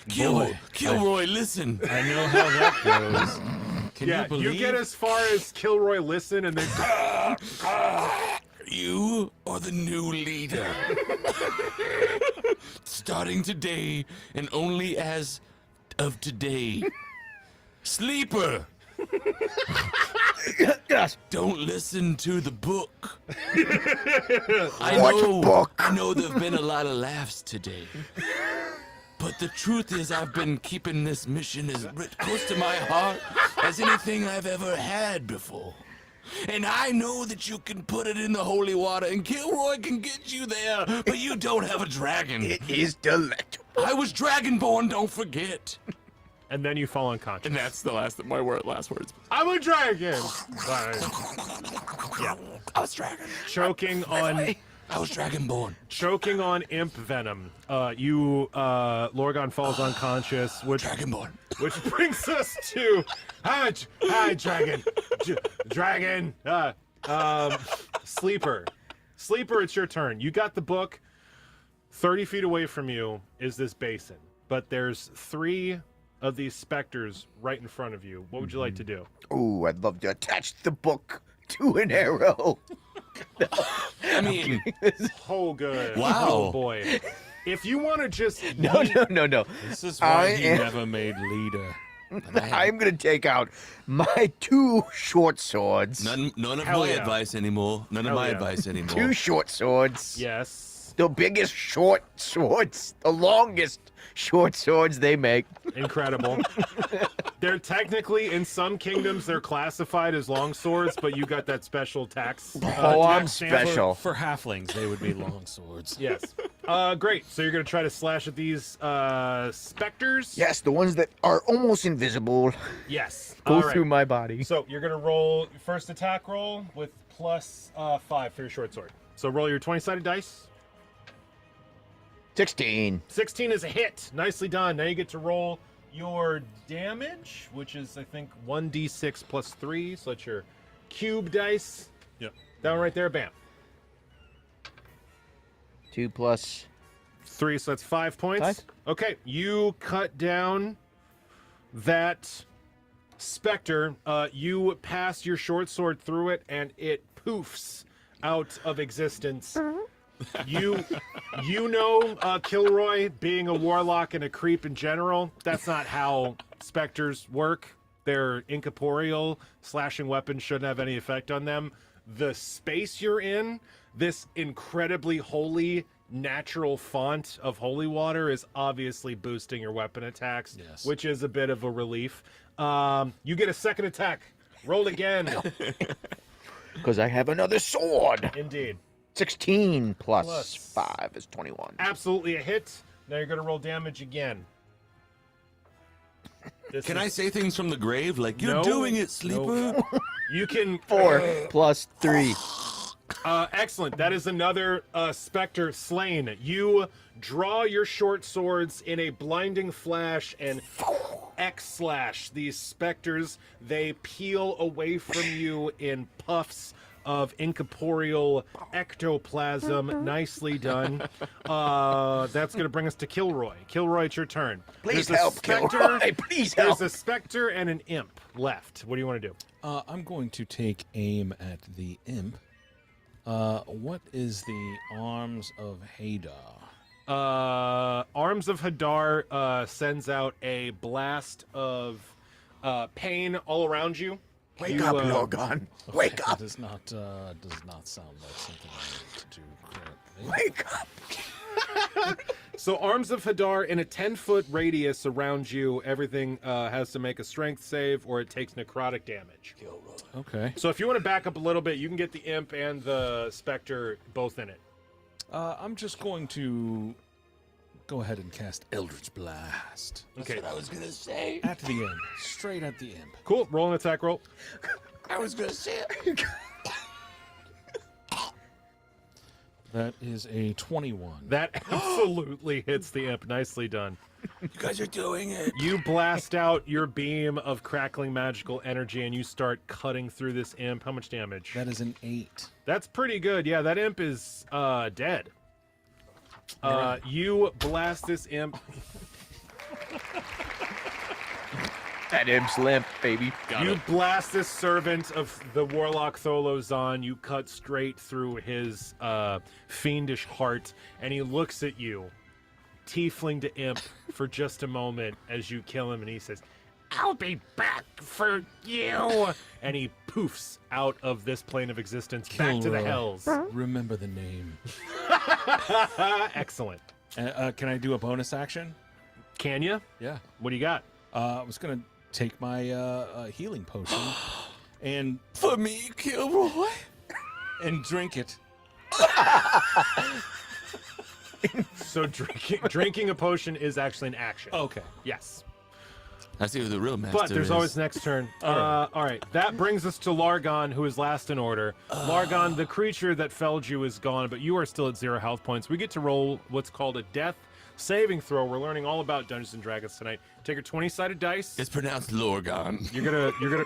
Kilroy, listen. I know how that goes. Can Yeah, you believe? get as far as Kilroy listen, and then You are the new leader. Starting today, and only as of today. Sleeper, Yes. don't listen to the book. What book? I know there've been a lot of laughs today. But the truth is, I've been keeping this mission as close to my heart as anything I've ever had before. And I know that you can put it in the holy water, and Kilroy can get you there, but you don't have a dragon. It is delectable. I was dragonborn, don't forget. and then you fall unconscious. And that's the last words. I'm a dragon. Yeah, I was dragon. choking on. I was dragonborn. Choking on imp venom. Lorgon falls unconscious, which Dragonborn. brings us to hi dragon, dragon. Sleeper, it's your turn. You got the book. 30 feet away from you is this basin, but there's 3 of these specters right in front of you. What would you like to do? Ooh, I'd love to attach the book to an arrow. I mean, Oh, good. Wow. Oh, boy. If you want to just... No. This is I why he am- never made leader. I'm gonna take out my 2 short swords. none of Hell my yeah. advice anymore. None of Hell my yeah. advice anymore. 2 short swords. Yes. The biggest short swords. The longest short swords they make. Incredible. They're technically, in some kingdoms, they're classified as long swords, but you got that special tax. Oh, I'm tax stamp. special. For halflings, they would be long swords. Yes. Great. So you're going to try to slash at these specters? Yes, the ones that are almost invisible Yes. go All right. through my body. So you're going to roll first attack roll with plus 5 for your short sword. So roll your 20-sided dice. 16. 16 is a hit. Nicely done. Now you get to roll your damage, which is, I think, 1d6 plus 3. So that's your cube dice. Yep. That one right there, bam. 2 plus 3, so that's 5 points. 5? Okay, you cut down that specter. You pass your short sword through it, and it poofs out of existence. You know, Kilroy, being a warlock and a creep in general, that's not how specters work. They're incorporeal. Slashing weapons shouldn't have any effect on them. The space you're in, this incredibly holy, natural font of holy water is obviously boosting your weapon attacks, Yes. which is a bit of a relief. You get a second attack. Roll again. because I have another sword. Indeed. 16 plus Plus. 5 is 21. Absolutely a hit. Now you're going to roll damage again. This Can is- I say things from the grave? Like, you're No. doing it, sleeper. No. You can 4 plus 3. Excellent. That is another specter slain. You draw your short swords in a blinding flash and X-slash these specters. They peel away from you in puffs of incorporeal ectoplasm. Nicely done. That's going to bring us to Kilroy. Kilroy, it's your turn. Please There's a help, specter- Kilroy. Please help. There's a specter and an imp left. What do you want to do? I'm going to take aim at the imp. What is the Arms of Hadar? Arms of Hadar sends out a blast of pain all around you. Wake You, up, Oh, Lorgon. Wake Okay, up. Does not sound like something I need to do correctly. Wake up. So Arms of Hadar in a 10-foot radius around you, everything has to make a strength save or it takes necrotic damage. Okay. So if you want to back up a little bit, you can get the imp and the specter both in it. I'm just going to go ahead and cast Eldritch Blast Okay, I was gonna say. at the imp, straight at the imp. cool. Roll an attack roll. I was gonna say it. That is a 21. That absolutely hits the imp. Nicely done. You guys are doing it. You blast out your beam of crackling magical energy and you start cutting through this imp. How much damage? That is an 8. That's pretty good. Yeah, that imp is dead. You blast this imp. That imp's limp, baby. You blast this servant of the warlock Tholozan. You cut straight through his fiendish heart, and he looks at you, tiefling to imp, for just a moment as you kill him, and he says, I'll be back for you. and he poofs out of this plane of existence back to the Kilroy. hells. Remember the name. Excellent. Can I do a bonus action? Can you? Yeah. What do you got? I was going to take my healing potion and For me, Kilroy. drink it. So drinking a potion is actually an action. Okay. Yes. I see who the real master But there's is. always next turn. All right. That brings us to Largon, who is last in order. Largon, the creature that felled you is gone, but you are still at 0 health points. We get to roll what's called a death saving throw. We're learning all about Dungeons and Dragons tonight. Take your 20-sided dice. It's pronounced Lorgon. You're gonna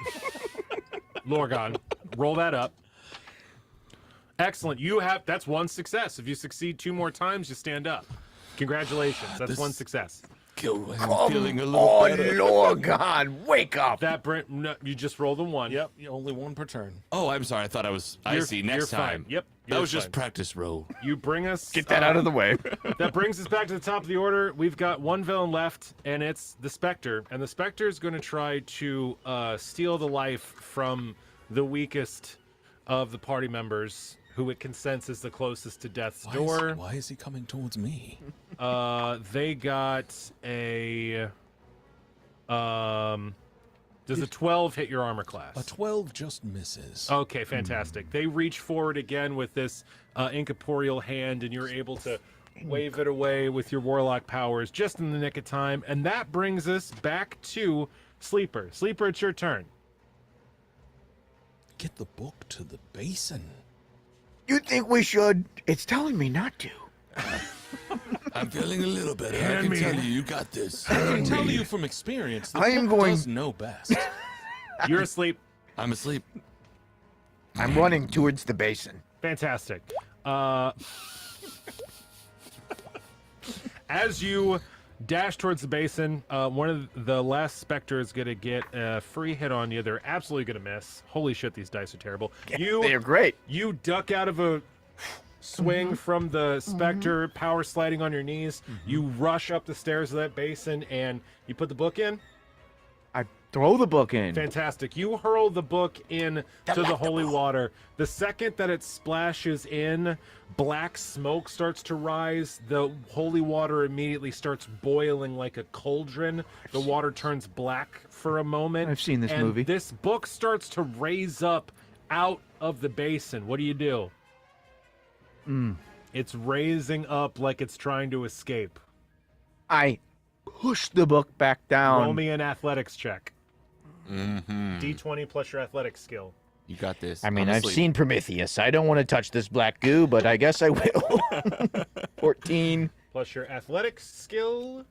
Lorgon. Roll that up. Excellent. That's one success. If you succeed 2 more times, you stand up. Congratulations. That's This- one success. kill. I'm Come feeling a little on, better. Lorgon, wake up. That no, you just rolled a 1. Yep, only one per turn. Oh, I'm sorry. I thought I was. I You're- see. you're Next fine. time. Yep. That you're was just fine. practice roll. You bring us. Get that out of the way. That brings us back to the top of the order. We've got one villain left, and it's the Spectre. And the Spectre is going to try to steal the life from the weakest of the party members, who it can sense is the closest to death's door. Why is he coming towards me? They got a. Does a 12 hit your armor class? A 12 just misses. Okay, fantastic. They reach forward again with this incorporeal hand, and you're able to wave it away with your warlock powers just in the nick of time. And that brings us back to Sleeper. Sleeper, it's your turn. Get the book to the basin. You think we should? It's telling me not to. I'm feeling a little better. I can tell you, you got this. I can tell you from experience, the I am book going- does know best. You're asleep. I'm asleep. I'm running towards the basin. Fantastic. As you dash towards the basin, one of the last Spectre is going to get a free hit on you. They're absolutely going to miss. Holy shit, these dice are terrible. They're great. You duck out of a swing from the Spectre, power sliding on your knees. You rush up the stairs of that basin, and you put the book in. I throw the book in. Fantastic. You hurl the book in to the holy water. The second that it splashes in, black smoke starts to rise. The holy water immediately starts boiling like a cauldron. The water turns black for a moment. I've seen this and movie. This book starts to raise up out of the basin. What do? It's raising up like it's trying to escape. I push the book back down. Roll me an athletics check. Mm-hmm. D20 plus your athletics skill. You got this. I mean, I'm I've asleep. seen Prometheus. I don't want to touch this black goo, but I guess I will. 14, Plus your athletics skill.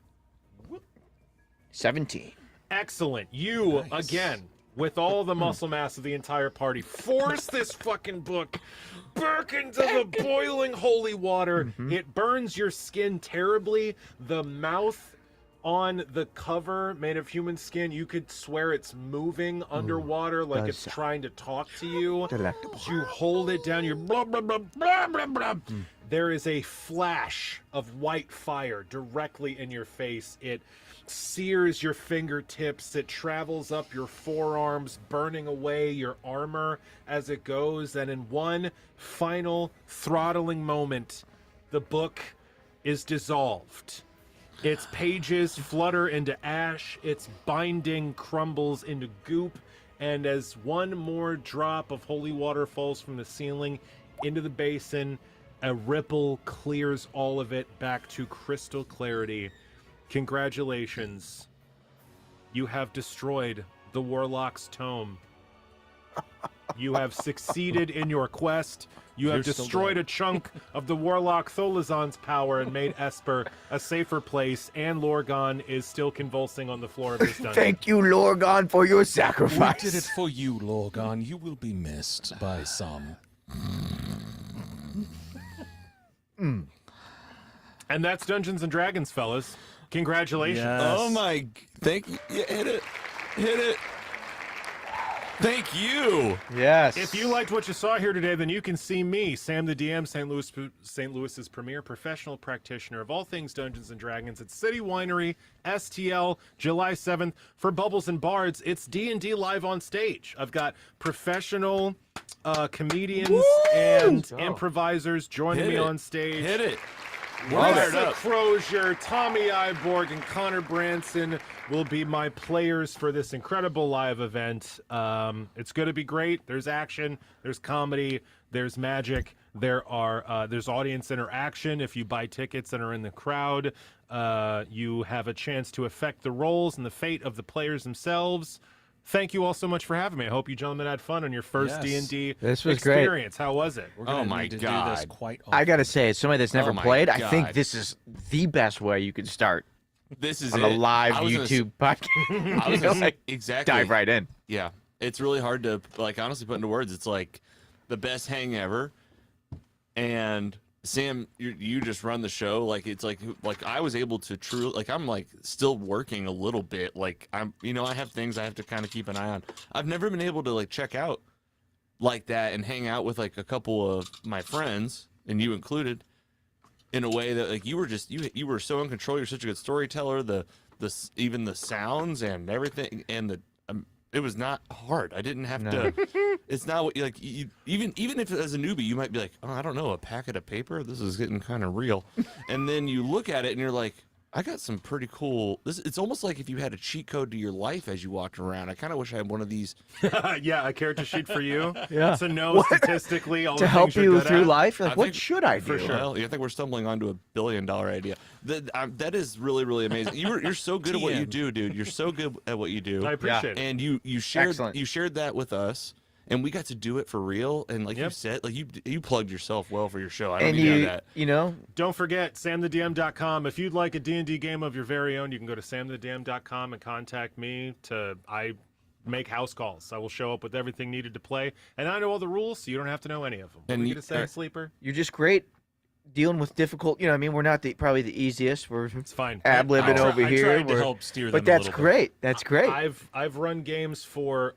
17. Excellent. You, Nice. again, with all the muscle mass of the entire party, force this fucking book back into the boiling holy water. It burns your skin terribly. The mouth on the cover, made of human skin, you could swear it's moving underwater like it's does trying to talk to you. Delectable. As you hold it down, you're blah, blah, blah, blah, blah, blah. There is a flash of white fire directly in your face. It sears your fingertips. It travels up your forearms, burning away your armor as it goes. And in one final throttling moment, the book is dissolved. Its pages flutter into ash, its binding crumbles into goop, and as one more drop of holy water falls from the ceiling into the basin, a ripple clears all of it back to crystal clarity. Congratulations. You have destroyed the Warlock's Tome. You have succeeded in your quest. You have You're still destroyed dead. a chunk of the Warlock Tholazon's power and made Esper a safer place, and Lorgon is still convulsing on the floor of this dungeon. Thank you, Lorgon, for your We sacrifice. did it for you, Lorgon. You will be missed by some. And that's Dungeons and Dragons, fellas. Congratulations. Oh my! Thank you. Yeah, hit it. Hit it. Thank you. Yes. If you liked what you saw here today, then you can see me, Sam the DM, St. Louis's premier professional practitioner of all things Dungeons and Dragons at City Winery, STL, July 7th. For Bubbles and Bards, it's D&D live on stage. I've got professional comedians and improvisers joining Hit me it. on stage. Hit it. Lisa Crozier, Tommy Iborg, and Connor Branson will be my players for this incredible live event. It's going to be great. There's action, there's comedy, there's magic, there's audience interaction. If you buy tickets and are in the crowd, you have a chance to affect the roles and the fate of the players themselves. Thank you all so much for having me. I hope you gentlemen had fun on your first Yes. D&D This was great. experience. How was it? We're gonna Oh my need to do God. this quite often. I gotta say, as somebody that's never Oh my played, I think God. this is the best way you could start This is on it. a live I was gonna YouTube podcast. I was You know, gonna like, exactly. dive right in. Yeah, it's really hard to like honestly put into words. It's like the best hang ever, and Sam, you just run the show. Like it's like I was able to truly like I'm like still working a little bit. Like I'm I have things I have to kind of keep an eye on. I've never been able to like check out like that and hang out with like a couple of my friends and you included in a way that like you were just you were so in control. You're such a good storyteller. Even the sounds and everything and the it was not hard. I didn't have to. It's not what like even if as a newbie you might be like, oh, I don't know, a packet of paper. This is getting kind of real. And then you look at it and you're like, I got some pretty cool. It's almost like if you had a cheat code to your life as you walked around. I kind of wish I had one of these. Yeah, a character sheet for you. Yeah. To know statistically all to the help things you're you good through at. life. Like, I what think- should I do? for sure. Well, I think we're stumbling onto a $1 billion idea. That is really really amazing. You're so good at what you TM. do, dude. You're so good at what you do. I appreciate it. And you shared Excellent. that with us, and we got to do it for real. And like you Yep. said, like you plugged yourself well for your show. I don't And need to know you, that. you know, Don't forget, samthedm.com. If you'd like a D&D game of your very own, you can go to samthedm.com and contact me. I make house calls. I will show up with everything needed to play. And I know all the rules, so you don't have to know any of them. What And were you you- going to say, Sleeper? you're just great dealing with difficult. I mean, we're not probably the easiest. We're It's fine. ad-libbing I over here. tried to We're- help steer them but a that's little bit. great. That's great. I've run games for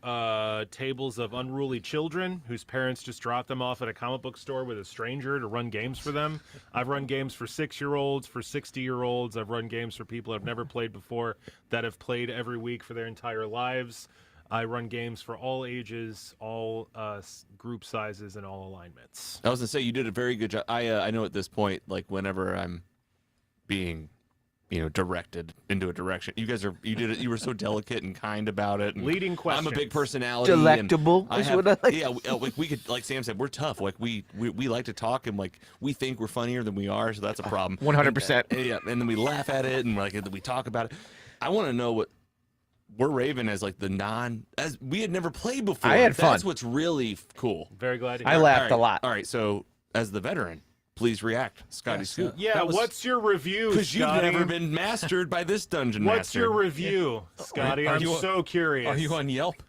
tables of unruly children whose parents just dropped them off at a comic book store with a stranger to run games for them. I've run games for 6-year-olds, for 60-year-olds. I've run games for people I've never played before that have played every week for their entire lives. I run games for all ages, all group sizes, and all alignments. I was gonna say you did a very good job. I know at this point, like whenever I'm being, directed into a direction, you guys you were so delicate and kind about it. And Leading questions. I'm a big personality. and Delectable I is have, what I like. Yeah, we could, like Sam said, we're tough. Like we like to talk and like we think we're funnier than we are, so that's a problem. 100%. And, yeah, and then we laugh at it and like we talk about it. I want to know what. We're Raven as like as we had never played before. I had That's fun. what's really cool. Very glad to I hear it. laughed a lot. All right, so as the veteran, please react, Scotty Yes, Scoop. Yeah, That was- what's your review, Because you've Scotty? never been mastered by this dungeon What's master. your review, Scotty? Are I'm you- so curious. Are you on Yelp?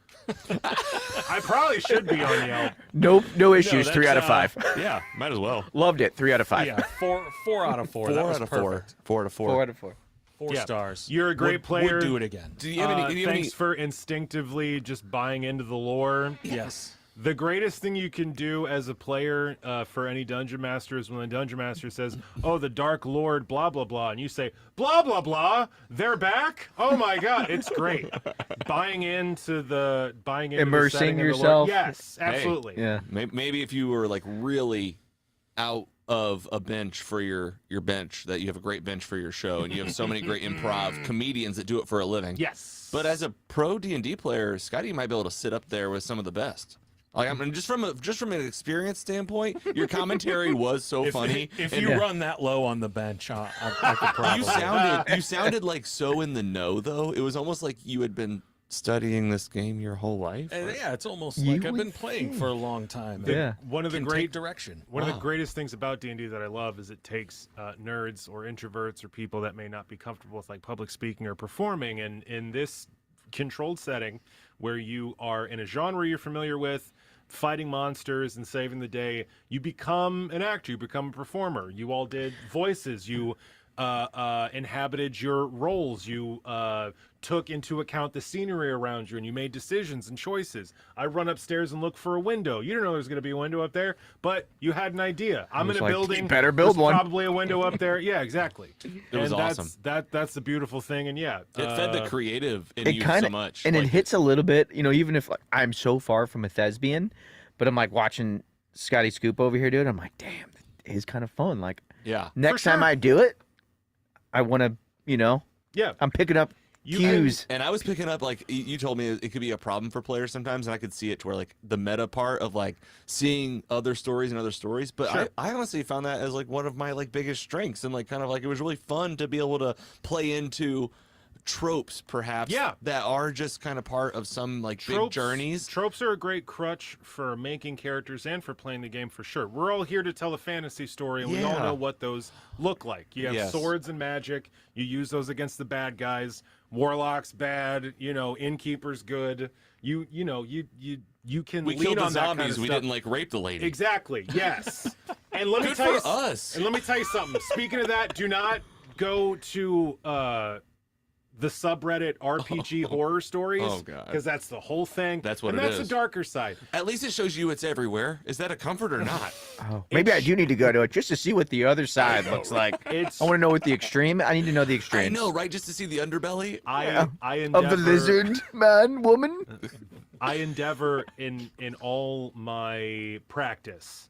I probably should be on Yelp. Nope, no issues. that's, 3 out of 5. Yeah, might as well. Loved it. 3 out of 5. Yeah, four out of four. That was out of perfect. 4. 4 out of 4. 4 out of 4. Four Yeah. stars. You're a great player. Would do it again. Do you have any? Do you have any Thanks for instinctively just buying into the lore. Yes. The greatest thing you can do as a player for any dungeon master is when the dungeon master says, "Oh, the Dark Lord, blah blah blah," and you say, "Blah blah blah, they're back." Oh my God, it's great. buying into the Immersing setting of the lore. yourself. Yes, absolutely. Yeah. maybe if you were like really out of a bench for your bench, that you have a great bench for your show, and you have so many great improv comedians that do it for a living. Yes. But as a pro D&D player, Scotty might be able to sit up there with some of the best. Like I mean, just from an experience standpoint, your commentary was so funny. If and you run that low on the bench, I could probably. you sounded like so in the know though. It was almost like you had been studying this game your whole life. And yeah, it's almost You like I've been would playing think. for a long time. Yeah. One of the Can great take direction. One of Wow. the greatest things about D&D that I love is it takes nerds or introverts or people that may not be comfortable with like public speaking or performing, and in this controlled setting where you are in a genre you're familiar with, fighting monsters and saving the day, you become an actor, you become a performer. You all did voices, you inhabited your roles, you took into account the scenery around you, and you made decisions and choices. I run upstairs and look for a window. You didn't know there's going to be a window up there, but you had an idea. I'm was in a like, building. "You better build there's one." Probably a window up there. Yeah, exactly. It was and awesome. That's the beautiful thing. And yeah, It fed the creative in It you kind so of much. and like, it hits a little bit, even if like, I'm so far from a thespian, but I'm like watching Scotty Scoop over here do it. I'm like, damn, it is kind of fun. Like Yeah. next time sure. I do it, I want to, yeah. I'm picking up You cues. And I was picking up, like, you told me it could be a problem for players sometimes, and I could see it to where, like, the meta part of, like, seeing other stories and other stories. But Sure. I honestly found that as, like, one of my, like, biggest strengths. And, like, kind of, like, it was really fun to be able to play into tropes, perhaps, Yeah. that are just kind of part of some, like, big journeys. Tropes are a great crutch for making characters and for playing the game for sure. We're all here to tell a fantasy story, and we all Yeah. know what those look like. You have Yes. swords and magic. You use those against the bad guys. Warlocks bad. Innkeepers good. You can We lean killed the on that kind zombies. of We stuff. didn't, like, rape the lady. Exactly. Yes. And let me Good tell you for us. And let me tell you something. Speaking of that, do not go to the subreddit RPG horror stories. Oh, God. Because that's the whole thing. That's what and it that's is. the darker side. At least it shows you it's everywhere. Is that a comfort or not? Oh, maybe I do need to go to it just to see what the other side looks like. It's I want to know what the extreme. I need to know the I extremes. know, right? Just to see the underbelly. Yeah. I endeavor, Of the lizard man, woman. I endeavor in all my practice.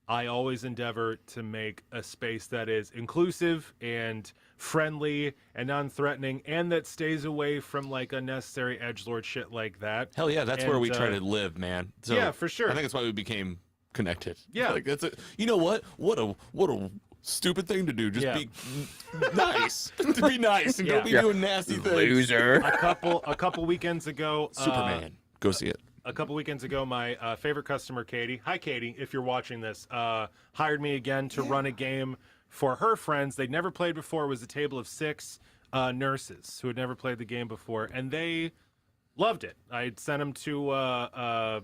I always endeavor to make a space that is inclusive and friendly and non-threatening, and that stays away from like unnecessary edgelord shit like that. Hell yeah, that's where And, we try to live, man. So yeah, for sure. I think that's why we became connected. Yeah. Like that's a, you know what? What a stupid thing to do. Just Yeah. be nice. To be nice and don't be Yeah. doing nasty things. Loser. A couple weekends ago, Superman. Go see it. a couple weekends ago, my favorite customer, Katie, hi Katie, if you're watching this, hired me again to run a game for her friends. They'd never played before. It was a table of 6 nurses who had never played the game before, and they loved it. I sent them to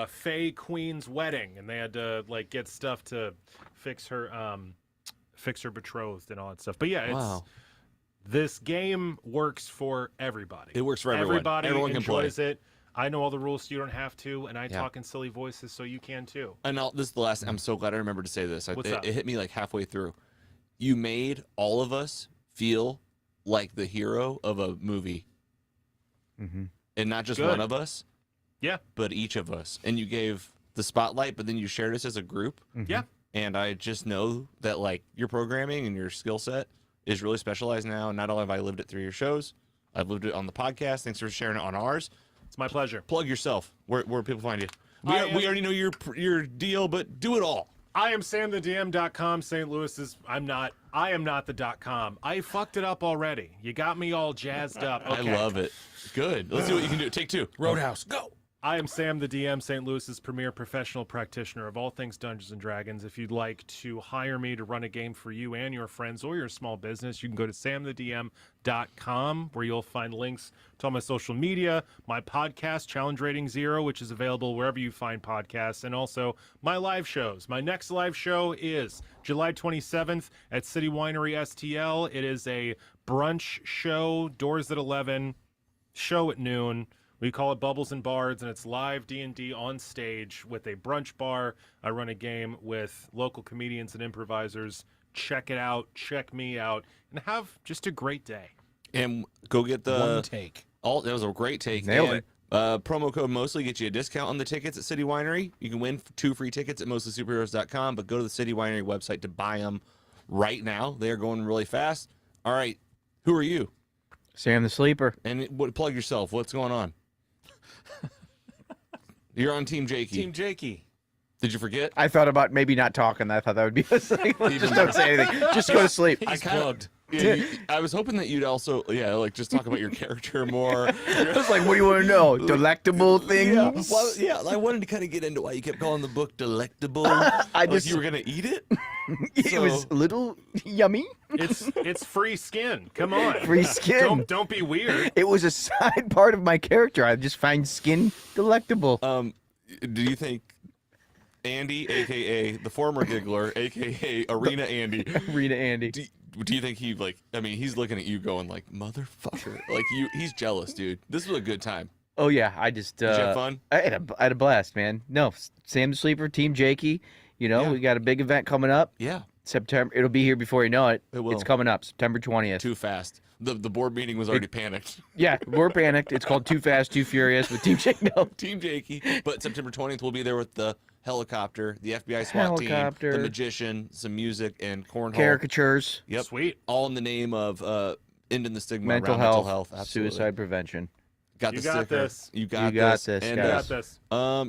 Fae Queen's wedding, and they had to like get stuff to fix her betrothed and all that stuff. But yeah, it's Wow. this game works for everybody. It works for everyone. Everybody Everyone can play. enjoys it. I know all the rules, so you don't have to, and I Yeah. talk in silly voices, so you can too. And this is the last. I'm so glad I remembered to say this. What's it, up? it hit me like halfway through. You made all of us feel like the hero of a movie, Mm-hmm. and not just Good. one of us. Yeah. But each of us, and you gave the spotlight, but then you shared us as a group. Yeah. And I just know that like your programming and your skill set is really specialized now. Not only have I lived it through your shows, I've lived it on the podcast. Thanks for sharing it on ours. It's my pleasure. Plug yourself. Where people find you? We I already know your deal, but do it all. I am SamTheDM.com. St. Louis is. I am not the .com. I fucked it up already. You got me all jazzed up. Okay. I love it. Good. Let's see what you can do. Take 2. Roadhouse, go. I am Sam the DM, St. Louis's premier professional practitioner of all things Dungeons and Dragons. If you'd like to hire me to run a game for you and your friends or your small business, you can go to samthedm.com, where you'll find links to all my social media, my podcast, Challenge Rating 0, which is available wherever you find podcasts, and also my live shows. My next live show is July 27th at City Winery STL. It is a brunch show, doors at 11, show at noon. We call it Bubbles and Bards, and it's live D&D on stage with a brunch bar. I run a game with local comedians and improvisers. Check it out, check me out, and have just a great day. And go get the One take. That was a great take. Nailed And, it. Promo code Mostly gets you a discount on the tickets at City Winery. You can win 2 free tickets at mostlysuperheroes.com, but go to the City Winery website to buy them right now. They are going really fast. All right, who are you? Sam the Sleeper. And plug yourself. What's going on? You're on Team Jakey. Team Jakey. Did you forget? I thought about maybe not talking. I thought that would be a thing. Just don't say anything. Just go to sleep. He's plugged. Yeah, I was hoping that you'd also, like just talk about your character more. I was like, what do you want to know? Delectable things? I wanted to kind of get into why you kept calling the book delectable. I Like just, you were gonna eat it. it was a little yummy. It's free skin. Come on. Free skin. Don't be weird. It was a side part of my character. I just find skin delectable. Do you think Andy, aka the former Giggler, aka Arena Andy, Rita Andy. do you think he's looking at you going like, motherfucker, like he's jealous, dude. This was a good time. Oh yeah, I just Did you have fun? I had a blast, man. No, Sam the Sleeper, Team Jakey. You know, Yeah. we got a big event coming up. Yeah, September. It'll be here before you know it. It will. It's coming up, September 20th. too fast. The board meeting was already panicked. Yeah, we're panicked. It's called Too Fast, Too Furious with Team Jakey. No. Team Jakey, but September 20th we'll be there with the helicopter, the FBI SWAT team, Helicopter. the magician, some music, and cornhole. Caricatures, Yep, Sweet. all in the name of ending the stigma mental around health, mental health. Absolutely. suicide prevention. Got You the got sticker. this. You got You got this. this, And, You guys. got this.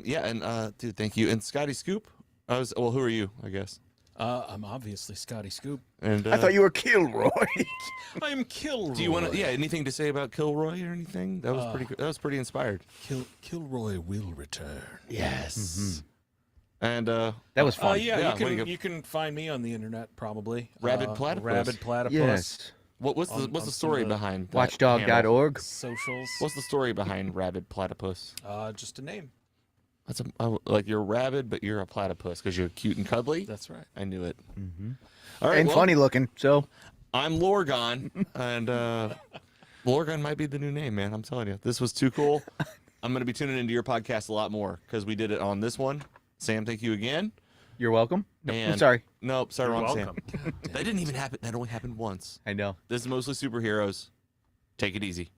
yeah, and dude, thank you. And Scotty Scoop. Who are you? I guess. I'm obviously Scotty Scoop. And I thought you were Kilroy. I'm Kilroy. Do you want to? Yeah, anything to say about Kilroy or anything? That was pretty good. That was pretty inspired. Kilroy will return. Yes. And that was fun. Yeah, you way to can go. you can find me on the internet probably. Rabid Platypus. Rabid Platypus. Yes. what's on the some story of the behind that handle? Watchdog.org. Socials. What's the story behind Rabid Platypus? Just a name. like you're rabid, but you're a platypus because you're cute and cuddly. That's right. I knew it. Mm-hmm. All right, And well, funny looking. So I'm Lorgon, and Lorgon might be the new name, man. I'm telling you, this was too cool. I'm going to be tuning into your podcast a lot more because we did it on this one. Sam, thank you again. you're welcome. No, I'm And- sorry. Nope, sorry, You're wrong welcome. Sam. That didn't even happen. That only happened once. I know. This is mostly superheroes. Take it easy.